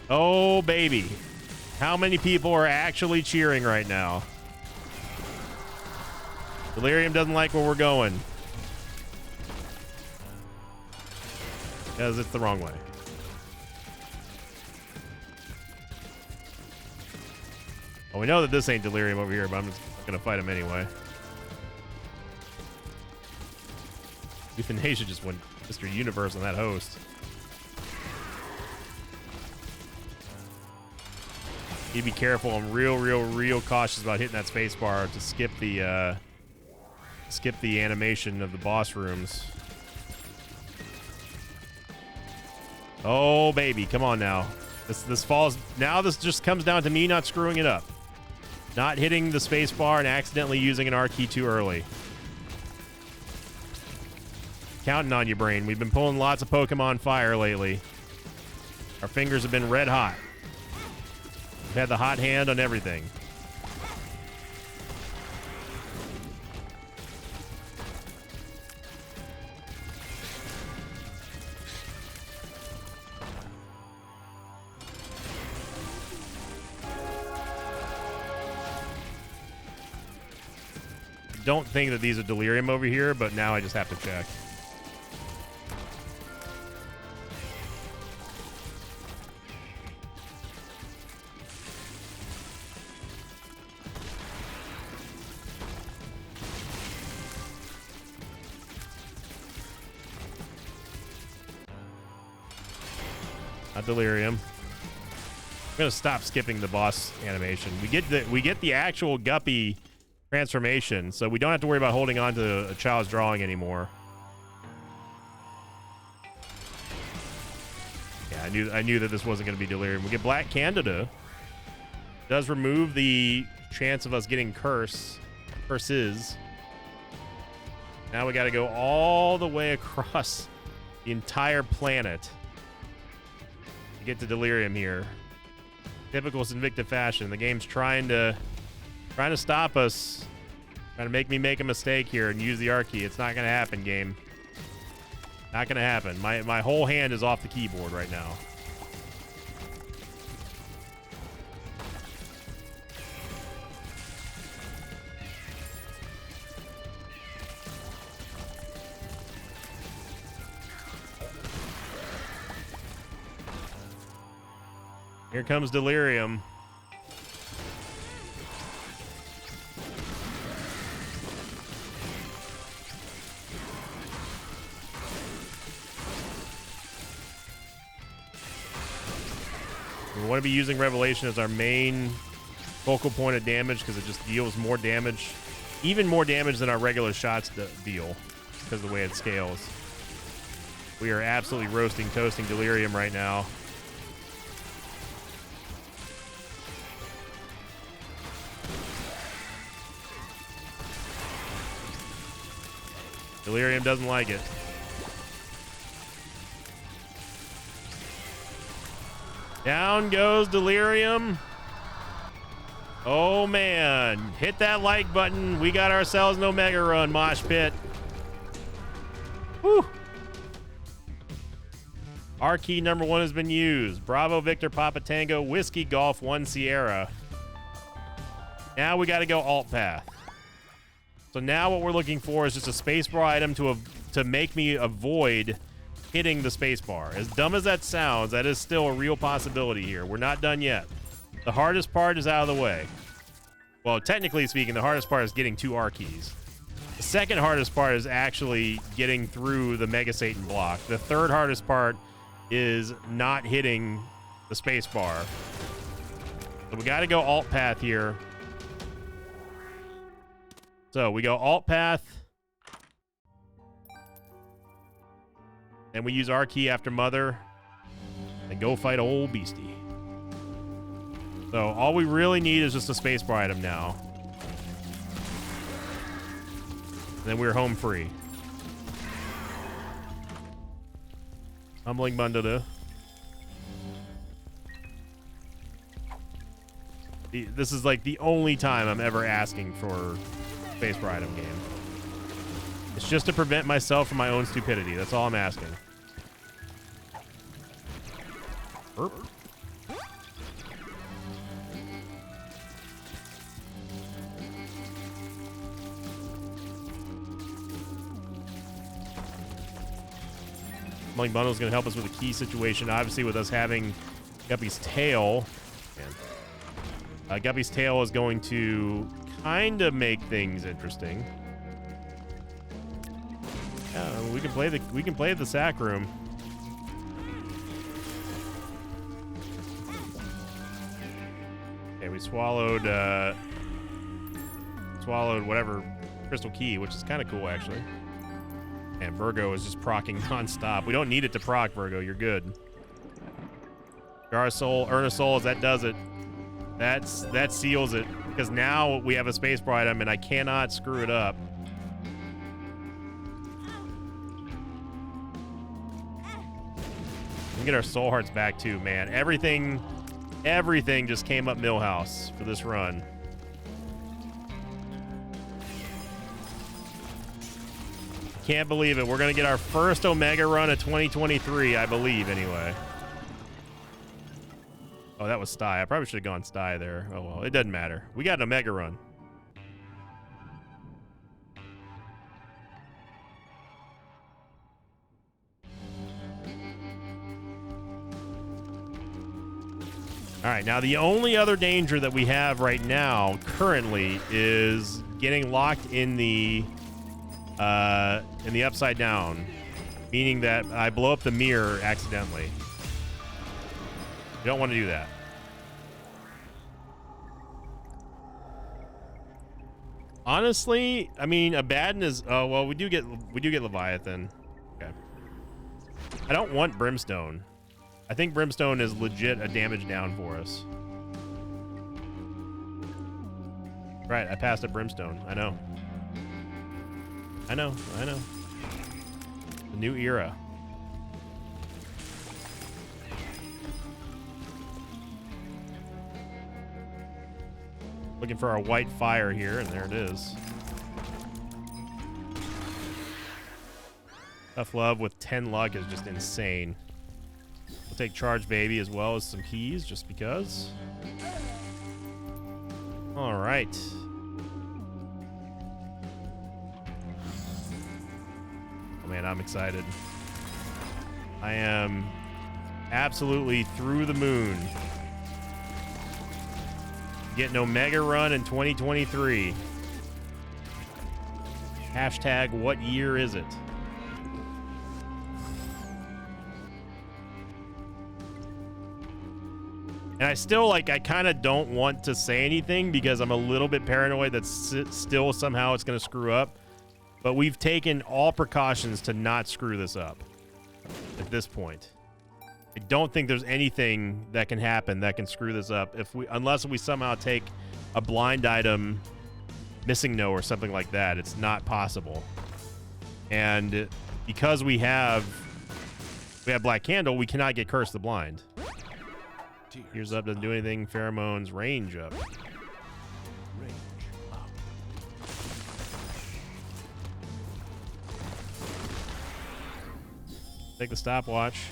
Oh, baby. How many people are actually cheering right now? Delirium doesn't like where we're going. Because it's the wrong way. Well, we know that this ain't Delirium over here, but I'm just going to fight him anyway. Euthanasia just went Mr. Universe on that host. Need to be careful. I'm real cautious about hitting that space bar to skip the animation of the boss rooms. Oh, baby. Come on now. This falls. Now this just comes down to me not screwing it up. Not hitting the space bar and accidentally using an R key too early. Counting on you, brain. We've been pulling lots of Pokemon Fire lately. Our fingers have been red hot. We've had the hot hand on everything. Don't think that these are Delirium over here, but now I just have to check. Not Delirium. I'm gonna stop skipping the boss animation. We get the actual Guppy transformation, so we don't have to worry about holding on to a child's drawing anymore. Yeah, I knew that this wasn't going to be Delirium. We get Black Candida. Does remove the chance of us getting curses. Now we got to go all the way across the entire planet to get to Delirium here. Typical Invicta fashion. The game's trying to stop us, trying to make me make a mistake here and use the R key. It's not going to happen, game. Not going to happen. My whole hand is off the keyboard right now. Here comes Delirium. We want to be using Revelation as our main focal point of damage because it just deals more damage, even more damage than our regular shots deal because of the way it scales. We are absolutely roasting, toasting Delirium right now. Delirium doesn't like it. Down goes Delirium. Oh, man. Hit that like button. We got ourselves an Omega Run, Mosh Pit. Whew. Our key number 1 has been used. Bravo, Victor, Papa Tango, Whiskey, Golf, 1 Sierra. Now we got to go alt path. So now what we're looking for is just a spacebar item to make me avoid hitting the spacebar. As dumb as that sounds, that is still a real possibility here. We're not done yet. The hardest part is out of the way. Well, technically speaking, the hardest part is getting 2 R keys. The second hardest part is actually getting through the Mega Satan block. The third hardest part is not hitting the spacebar. So we got to go alt path here. So we go alt path. And we use our key after Mother. And go fight old Beastie. So all we really need is just a spacebar item now. And then we're home free. Humbling Bundada. This is like the only time I'm ever asking for spacebar item game. It's just to prevent myself from my own stupidity. That's all I'm asking. Burp. Humbling Bundle is going to help us with the key situation. Obviously, with us having Guppy's Tail. Guppy's Tail is going to kind of make things interesting. Yeah, we can play the sack room. Okay, we swallowed whatever crystal key, which is kind of cool actually. And Virgo is just procking nonstop. We don't need it to proc, Virgo. You're good. Jar of Soul, Urn of Souls, that does it. That seals it. Because now we have a spacebar item and I cannot screw it up. We can get our soul hearts back too, man. Everything just came up Millhouse for this run. Can't believe it. We're going to get our first Omega run of 2023, I believe, anyway. Oh, that was Sty. I probably should have gone Sty there. Oh, well, it doesn't matter. We got an Omega run. All right, now the only other danger that we have right now, currently, is getting locked in the upside down, meaning that I blow up the mirror accidentally. You don't want to do that. Honestly, I mean, Abaddon is. Oh well, we do get Leviathan. Okay. I don't want Brimstone. I think Brimstone is legit a damage down for us. Right, I passed a Brimstone. I know. I know. The new era. Looking for our white fire here, and there it is. Tough Love with 10 luck is just insane. We'll take Charge Baby as well as some keys, just because. All right. Oh man, I'm excited. I am absolutely through the moon Getting Omega Run in 2023. Hashtag what year is it? And I still, like, I kind of don't want to say anything because I'm a little bit paranoid that still somehow it's going to screw up. But we've taken all precautions to not screw this up at this point. I don't think there's anything that can happen that can screw this up unless we somehow take a blind item, missing no or something like that. It's not possible. And because we have Black Candle, we cannot get Curse the Blind. Ears up doesn't do anything. Pheromones, range up. Take the stopwatch.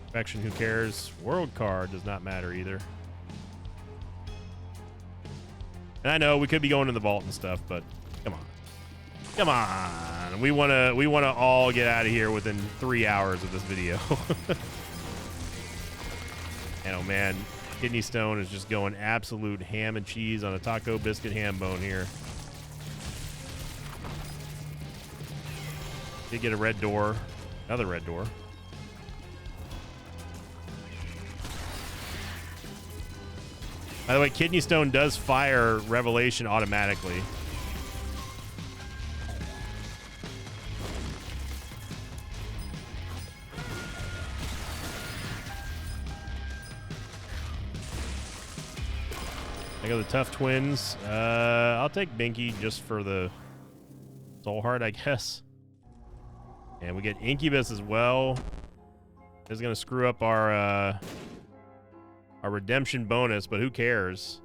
Perfection, who cares? World card does not matter either. And I know we could be going to the vault and stuff, but come on. Come on. We wanna all get out of here within 3 hours of this video. And oh man, Kidney Stone is just going absolute ham and cheese on a taco biscuit ham bone here. Did get a red door. Another red door. By the way, Kidney Stone does fire Revelation automatically. I got the Tough Twins. I'll take Binky just for the Soul Heart, I guess. And we get Incubus as well. This is going to screw up our redemption bonus, but who cares?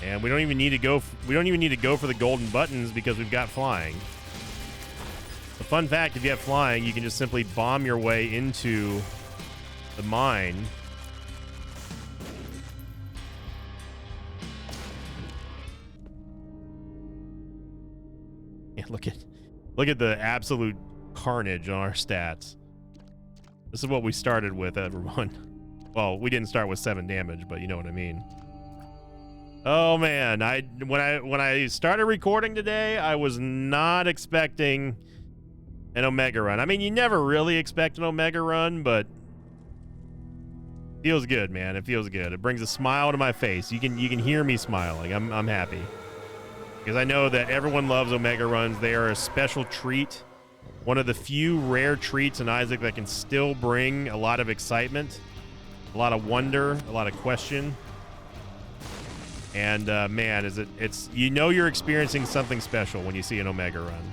And we don't even need to go. We don't even need to go for the golden buttons because we've got flying. The fun fact: if you have flying, you can just simply bomb your way into the mine. Yeah, look at the absolute carnage on our stats. This is what we started with, everyone. Well, we didn't start with 7 damage, but you know what I mean. Oh man, when I started recording today, I was not expecting an Omega Run. I mean, you never really expect an Omega Run, but feels good, man. It feels good. It brings a smile to my face. You can hear me smiling. I'm happy because I know that everyone loves Omega Runs. They are a special treat. One of the few rare treats in Isaac that can still bring a lot of excitement, a lot of wonder, a lot of question. And man, it's you know you're experiencing something special when you see an Omega Run.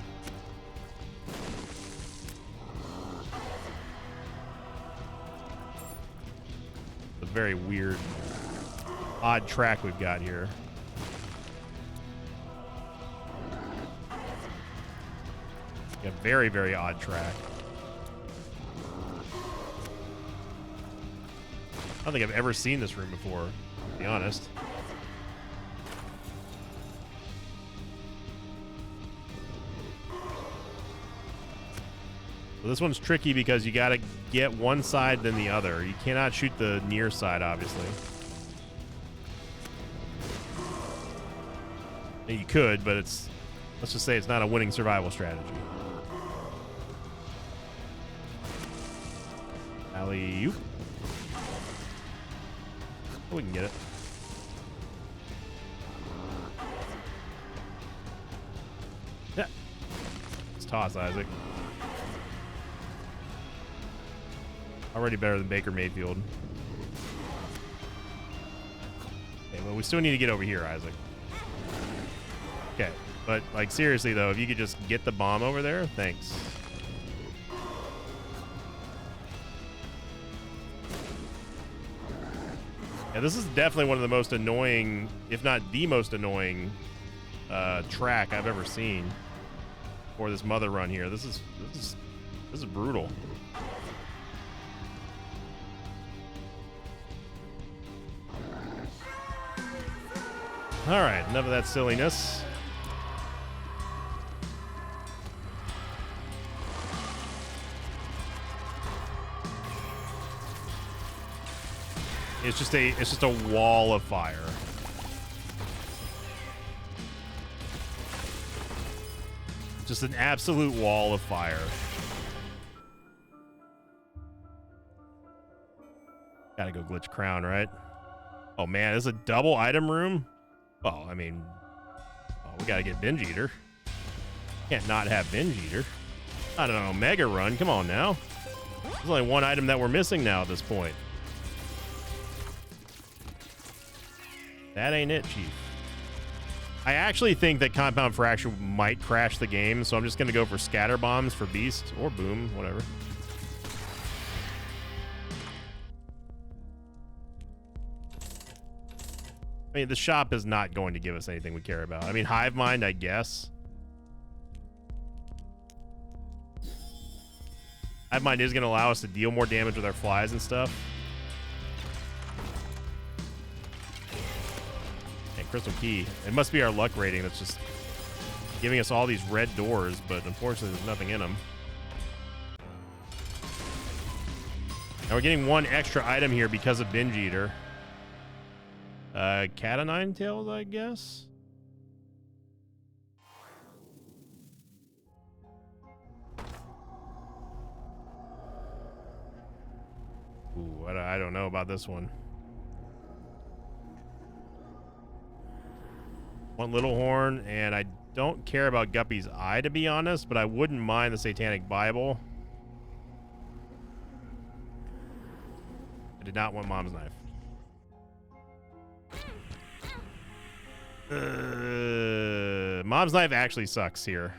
It's a very weird, odd track we've got here. A very, very odd track. I don't think I've ever seen this room before, to be honest. Well, this one's tricky because you gotta get one side then the other. You cannot shoot the near side, obviously. And you could, but let's just say it's not a winning survival strategy. Alley-oop. We can get it. Yeah. Let's toss, Isaac. Already better than Baker Mayfield. Okay, well, we still need to get over here, Isaac. Okay, but, like, seriously, though, if you could just get the bomb over there, thanks. Yeah, this is definitely one of the most annoying, if not the most annoying, track I've ever seen for this mother run here. This is brutal. All right, enough of that silliness. It's just a wall of fire. Just an absolute wall of fire. Gotta go glitch crown, right? Oh man, this is a double item room? Well, I mean, we gotta get Binge Eater. Can't not have Binge Eater. I don't know, Mega Run, come on now. There's only one item that we're missing now at this point. That ain't it, Chief. I actually think that Compound Fracture might crash the game, so I'm just going to go for Scatter Bombs for Beast, or Boom, whatever. I mean, the shop is not going to give us anything we care about. I mean, Hive Mind, I guess. Hive Mind is going to allow us to deal more damage with our flies and stuff. Crystal Key. It must be our luck rating that's just giving us all these red doors, but unfortunately there's nothing in them. Now we're getting one extra item here because of Binge Eater. Cat o' Nine Tails, I guess? Ooh, I don't know about this one. Want Little Horn, and I don't care about Guppy's Eye, to be honest, but I wouldn't mind the Satanic Bible. I did not want Mom's Knife. Mom's Knife actually sucks here.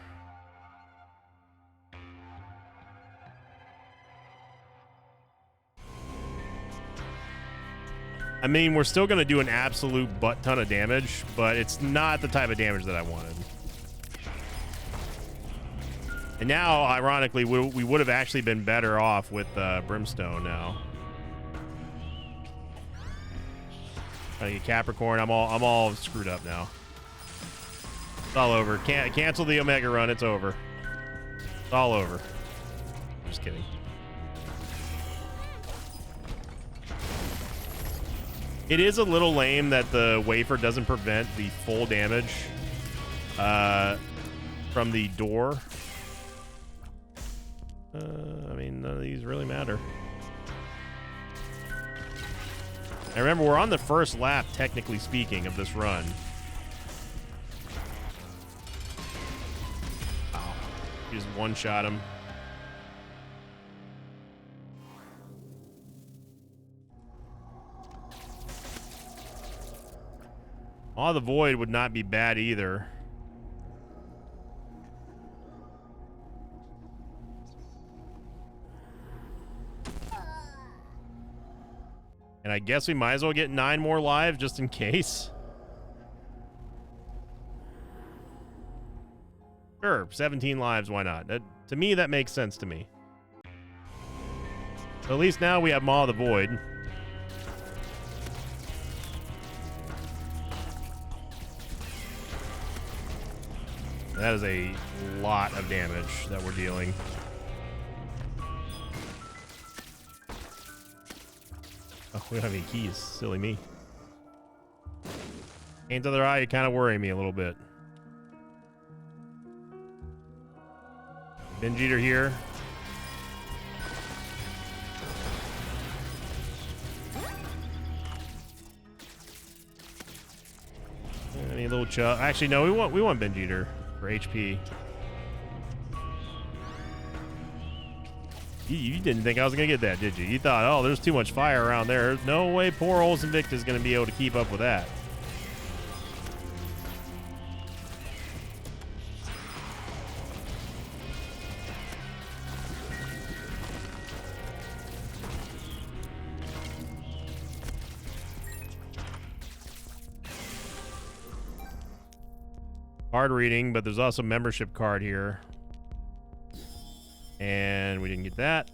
I mean, we're still going to do an absolute butt ton of damage, but it's not the type of damage that I wanted. And now, ironically, we would have actually been better off with Brimstone now. I get Capricorn. I'm all screwed up now. It's all over. Can't cancel the Omega run. It's over. It's all over. Just kidding. It is a little lame that the wafer doesn't prevent the full damage from the door. I mean, none of these really matter. Now remember, we're on the first lap, technically speaking, of this run. Oh, he just one-shot him. Maw of the Void would not be bad either. And I guess we might as well get 9 more lives just in case. Sure, 17 lives, why not? To me, that makes sense to me. So at least now we have Maw of the Void. That is a lot of damage that we're dealing. Oh, we don't have any keys. Silly me. Ain't Other Eye, you kind of worry me a little bit. Binge Eater here. Any little chub. Actually, no, we want Binge Eater for HP. You didn't think I was going to get that, did you? You thought, oh, there's too much fire around there. There's no way poor Olz Invicta is going to be able to keep up with that. Card reading, but there's also membership card here. And we didn't get that.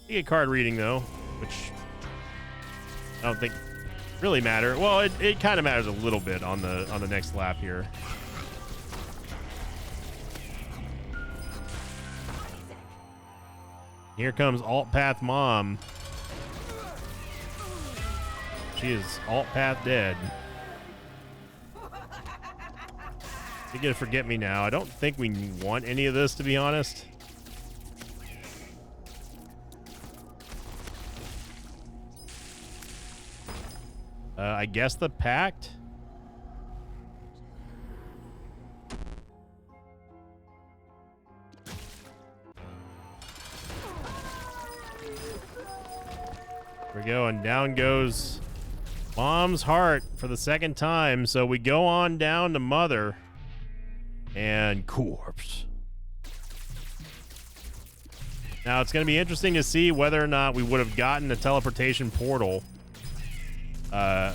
We get card reading though, which I don't think really matter. Well, it kind of matters a little bit on the next lap here. Here comes Alt Path Mom. She is alt path dead. You get a forget me now. I don't think we want any of this, to be honest. I guess the pact. There we go, and down goes Mom's heart for the second time. So we go on down to Mother and Corpse. Now it's going to be interesting to see whether or not we would have gotten a teleportation portal. Or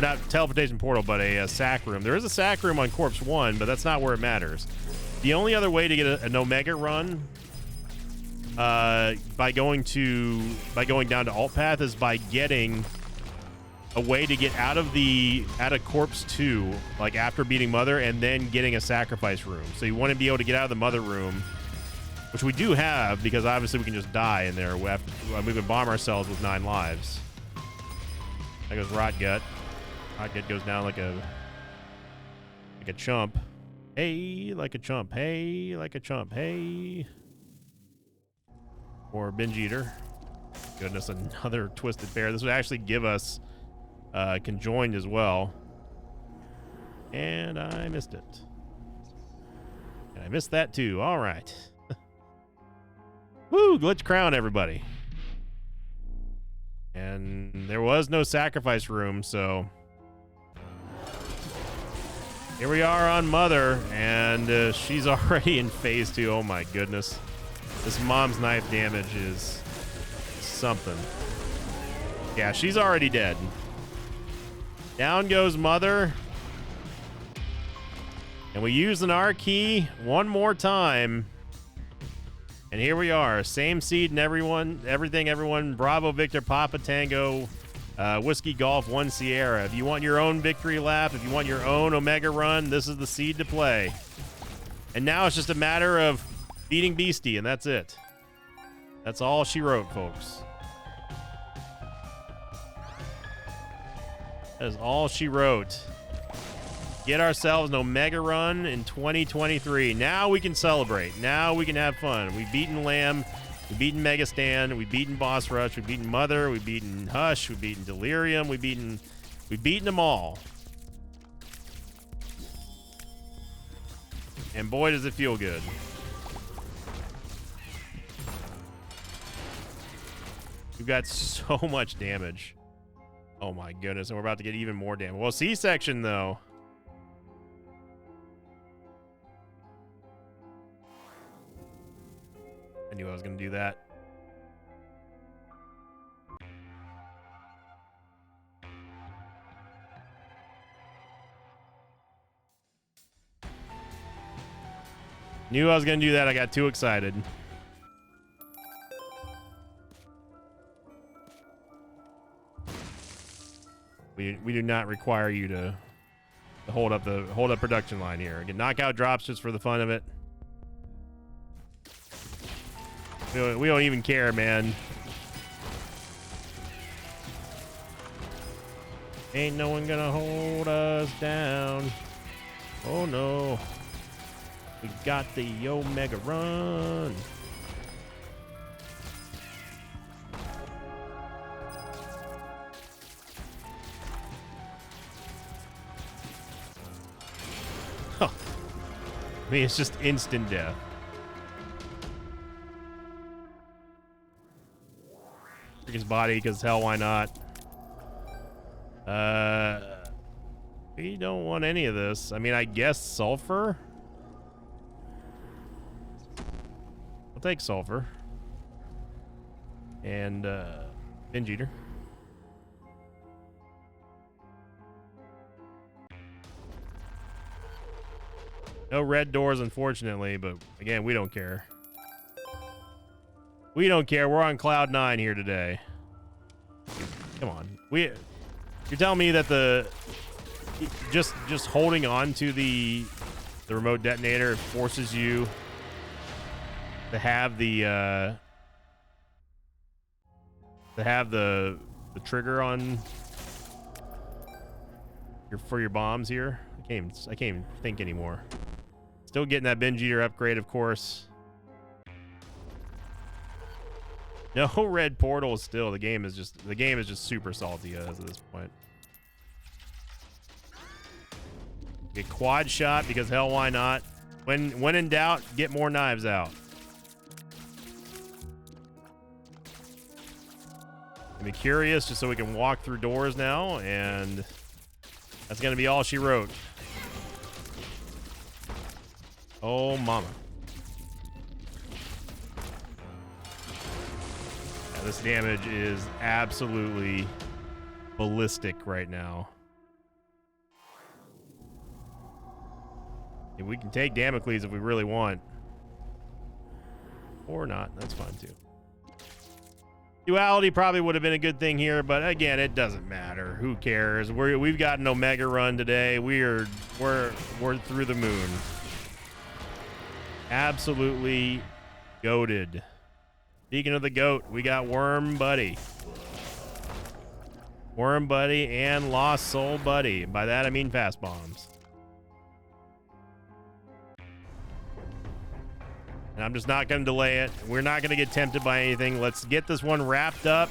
not teleportation portal, but a sack room. There is a sack room on Corpse 1, but that's not where it matters. The only other way to get an Omega run by going down to alt path is by getting a way to get out of Corpse 2, like after beating Mother, and then getting a sacrifice room. So you want to be able to get out of the Mother room, which we do have, because obviously we can just die in there. We can bomb ourselves with 9 lives. There goes Rot Gut. Rot Gut goes down like a chump. Hey, like a chump. Hey, like a chump. Hey. Or Binge Eater. Goodness, another Twisted Pair. This would actually give us Conjoined as well. And I missed it. And I missed that too. All right. Woo, Glitch Crown, everybody. And there was no sacrifice room, so here we are on Mother, and she's already in phase 2. Oh my goodness. This Mom's knife damage is something. Yeah, she's already dead. Down goes Mother. And we use an R key one more time. And here we are. Same seed and everything. Bravo, Victor, Papa, Tango, Whiskey, Golf, 1 Sierra. If you want your own victory lap, if you want your own Omega run, this is the seed to play. And now it's just a matter of beating Beastie, and that's it. That's all she wrote, folks. That is all she wrote. Get ourselves an Omega run in 2023. Now we can celebrate. Now we can have fun. We've beaten Lamb. We've beaten Mega Stan. We've beaten Boss Rush. We've beaten Mother. We've beaten Hush. We've beaten Delirium. We've beaten them all. And boy, does it feel good. We've got so much damage. Oh my goodness. And we're about to get even more damage. Well, C-section though. I knew I was going to do that. Knew I was going to do that. I got too excited. We do not require you to hold up production line here. Get knockout drops just for the fun of it. We don't even care, man. Ain't no one gonna hold us down. Oh no. We got the Omega run. Huh. I mean, it's just instant death. His body, because hell, why not? We don't want any of this. I mean, I guess sulfur. I'll take sulfur. And Binge Eater. No red doors, unfortunately, but again, we don't care. We don't care. We're on cloud 9 here today. Come on. You're telling me that just holding on to the remote detonator forces you to have the trigger on for your bombs here. I can't even think anymore. Still getting that Binge Eater upgrade, of course. No red portals still. The game is just super salty as of this point. Get quad shot because hell, why not? When in doubt, get more knives out. I'm curious just so we can walk through doors now, and that's gonna be all she wrote. Oh mama. Yeah, this damage is absolutely ballistic right now. And we can take Damocles if we really want. Or not, that's fine too. Duality probably would have been a good thing here, but again, it doesn't matter. Who cares? We've got an Omega run today. We're through the moon. Absolutely goated. Speaking of the goat, we got Worm Buddy. Worm Buddy and Lost Soul Buddy. By that I mean fast bombs. And I'm just not going to delay it. We're not going to get tempted by anything. Let's get this one wrapped up.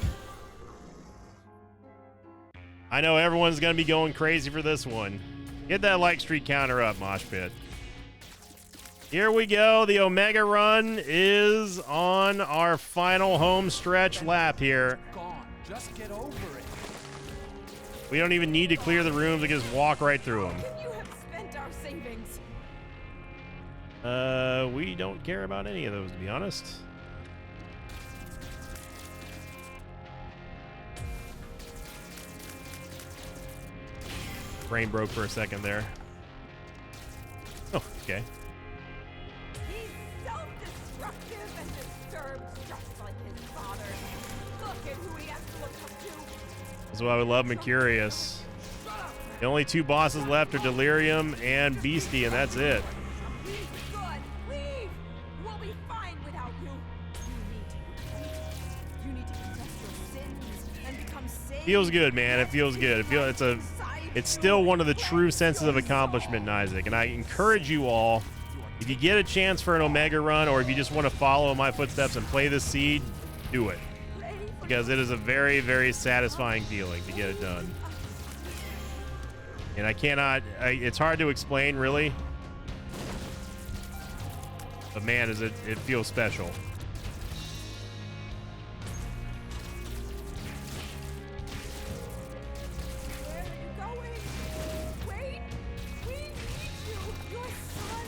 I know everyone's going to be going crazy for this one. Get that like streak counter up, Mosh Pit. Here we go. The Omega run is on our final home stretch lap here. Just get over it. We don't even need to clear the rooms. We can just walk right through them. You have spent our savings. We don't care about any of those, to be honest. Brain broke for a second there. Oh, okay. He's self-destructive and disturbed just like his father. Look at who he has to look up to. That's why we love Mercurius. The only two bosses left are Delirium and Beastie, and that's it. He's good. Leave. We'll be fine without you. You need to confess your sins and become saved. Feels good, man. It feels good. It's still one of the true senses of accomplishment in Isaac, and I encourage you all, if you get a chance for an Omega run, or if you just want to follow in my footsteps and play this seed, do it. Because it is a very, very satisfying feeling to get it done. And it's hard to explain, really. But man, it feels special. Where are you going? Wait. We need you. Your son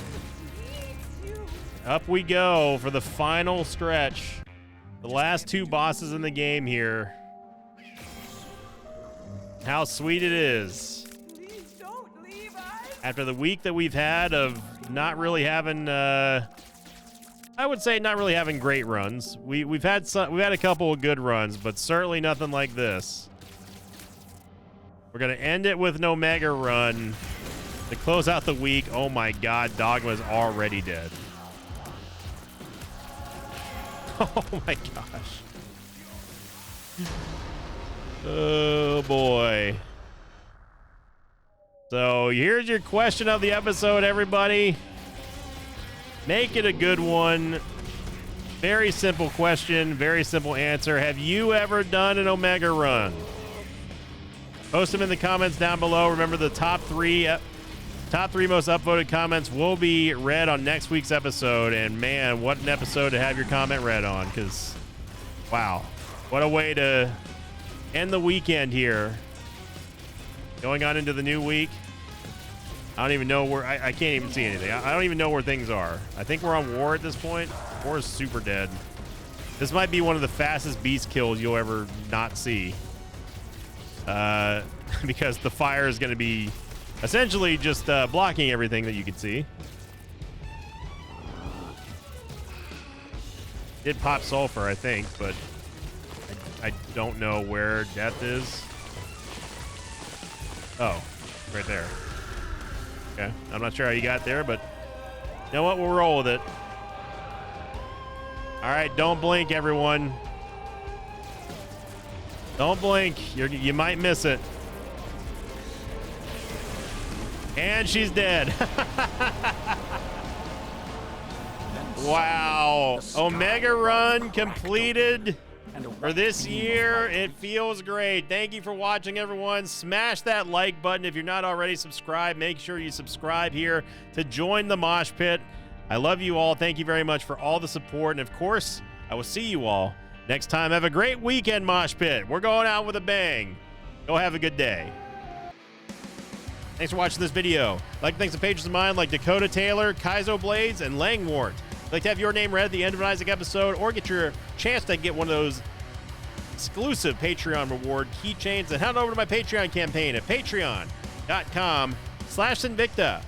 needs you. Up we go for the final stretch. The last two bosses in the game here. How sweet it is. Please don't leave us. After the week that we've had of not really having, I would say not really having great runs. We've had a couple of good runs, but certainly nothing like this. We're gonna end it with an Omega run to close out the week. Oh my God, Dogma's already dead. Oh my gosh. Oh boy. So here's your question of the episode, everybody. Make it a good one. Very simple question, very simple answer. Have you ever done an Omega run? Post them in the comments down below. Remember, the top three most upvoted comments will be read on next week's episode. And man, what an episode to have your comment read on, because wow, what a way to end the weekend here. Going on into the new week. I don't even know where, I can't even see anything. I don't even know where things are. I think we're on War at this point. War is super dead. This might be one of the fastest beast kills you'll ever not see. Because the fire is going to be essentially just blocking everything that you can see. Did pop sulfur, I think, but I don't know where death is. Oh, right there. Okay, I'm not sure how you got there, but you know what? We'll roll with it. All right, don't blink, everyone. Don't blink. You might miss it. And she's dead. Wow. Omega run completed for this year. It feels great. Thank you for watching, everyone. Smash that like button if you're not already subscribed. Make sure you subscribe here to join the Mosh Pit. I love you all. Thank you very much for all the support. And of course, I will see you all next time. Have a great weekend, Mosh Pit. We're going out with a bang. Go have a good day. Thanks for watching this video. I'd like to thank some patrons of mine like Dakota Taylor, Kaizo Blades, and Langwart. If you'd like to have your name read at the end of an Isaac episode or get your chance to get one of those exclusive Patreon reward keychains, then head over to my Patreon campaign at patreon.com/Sinvicta.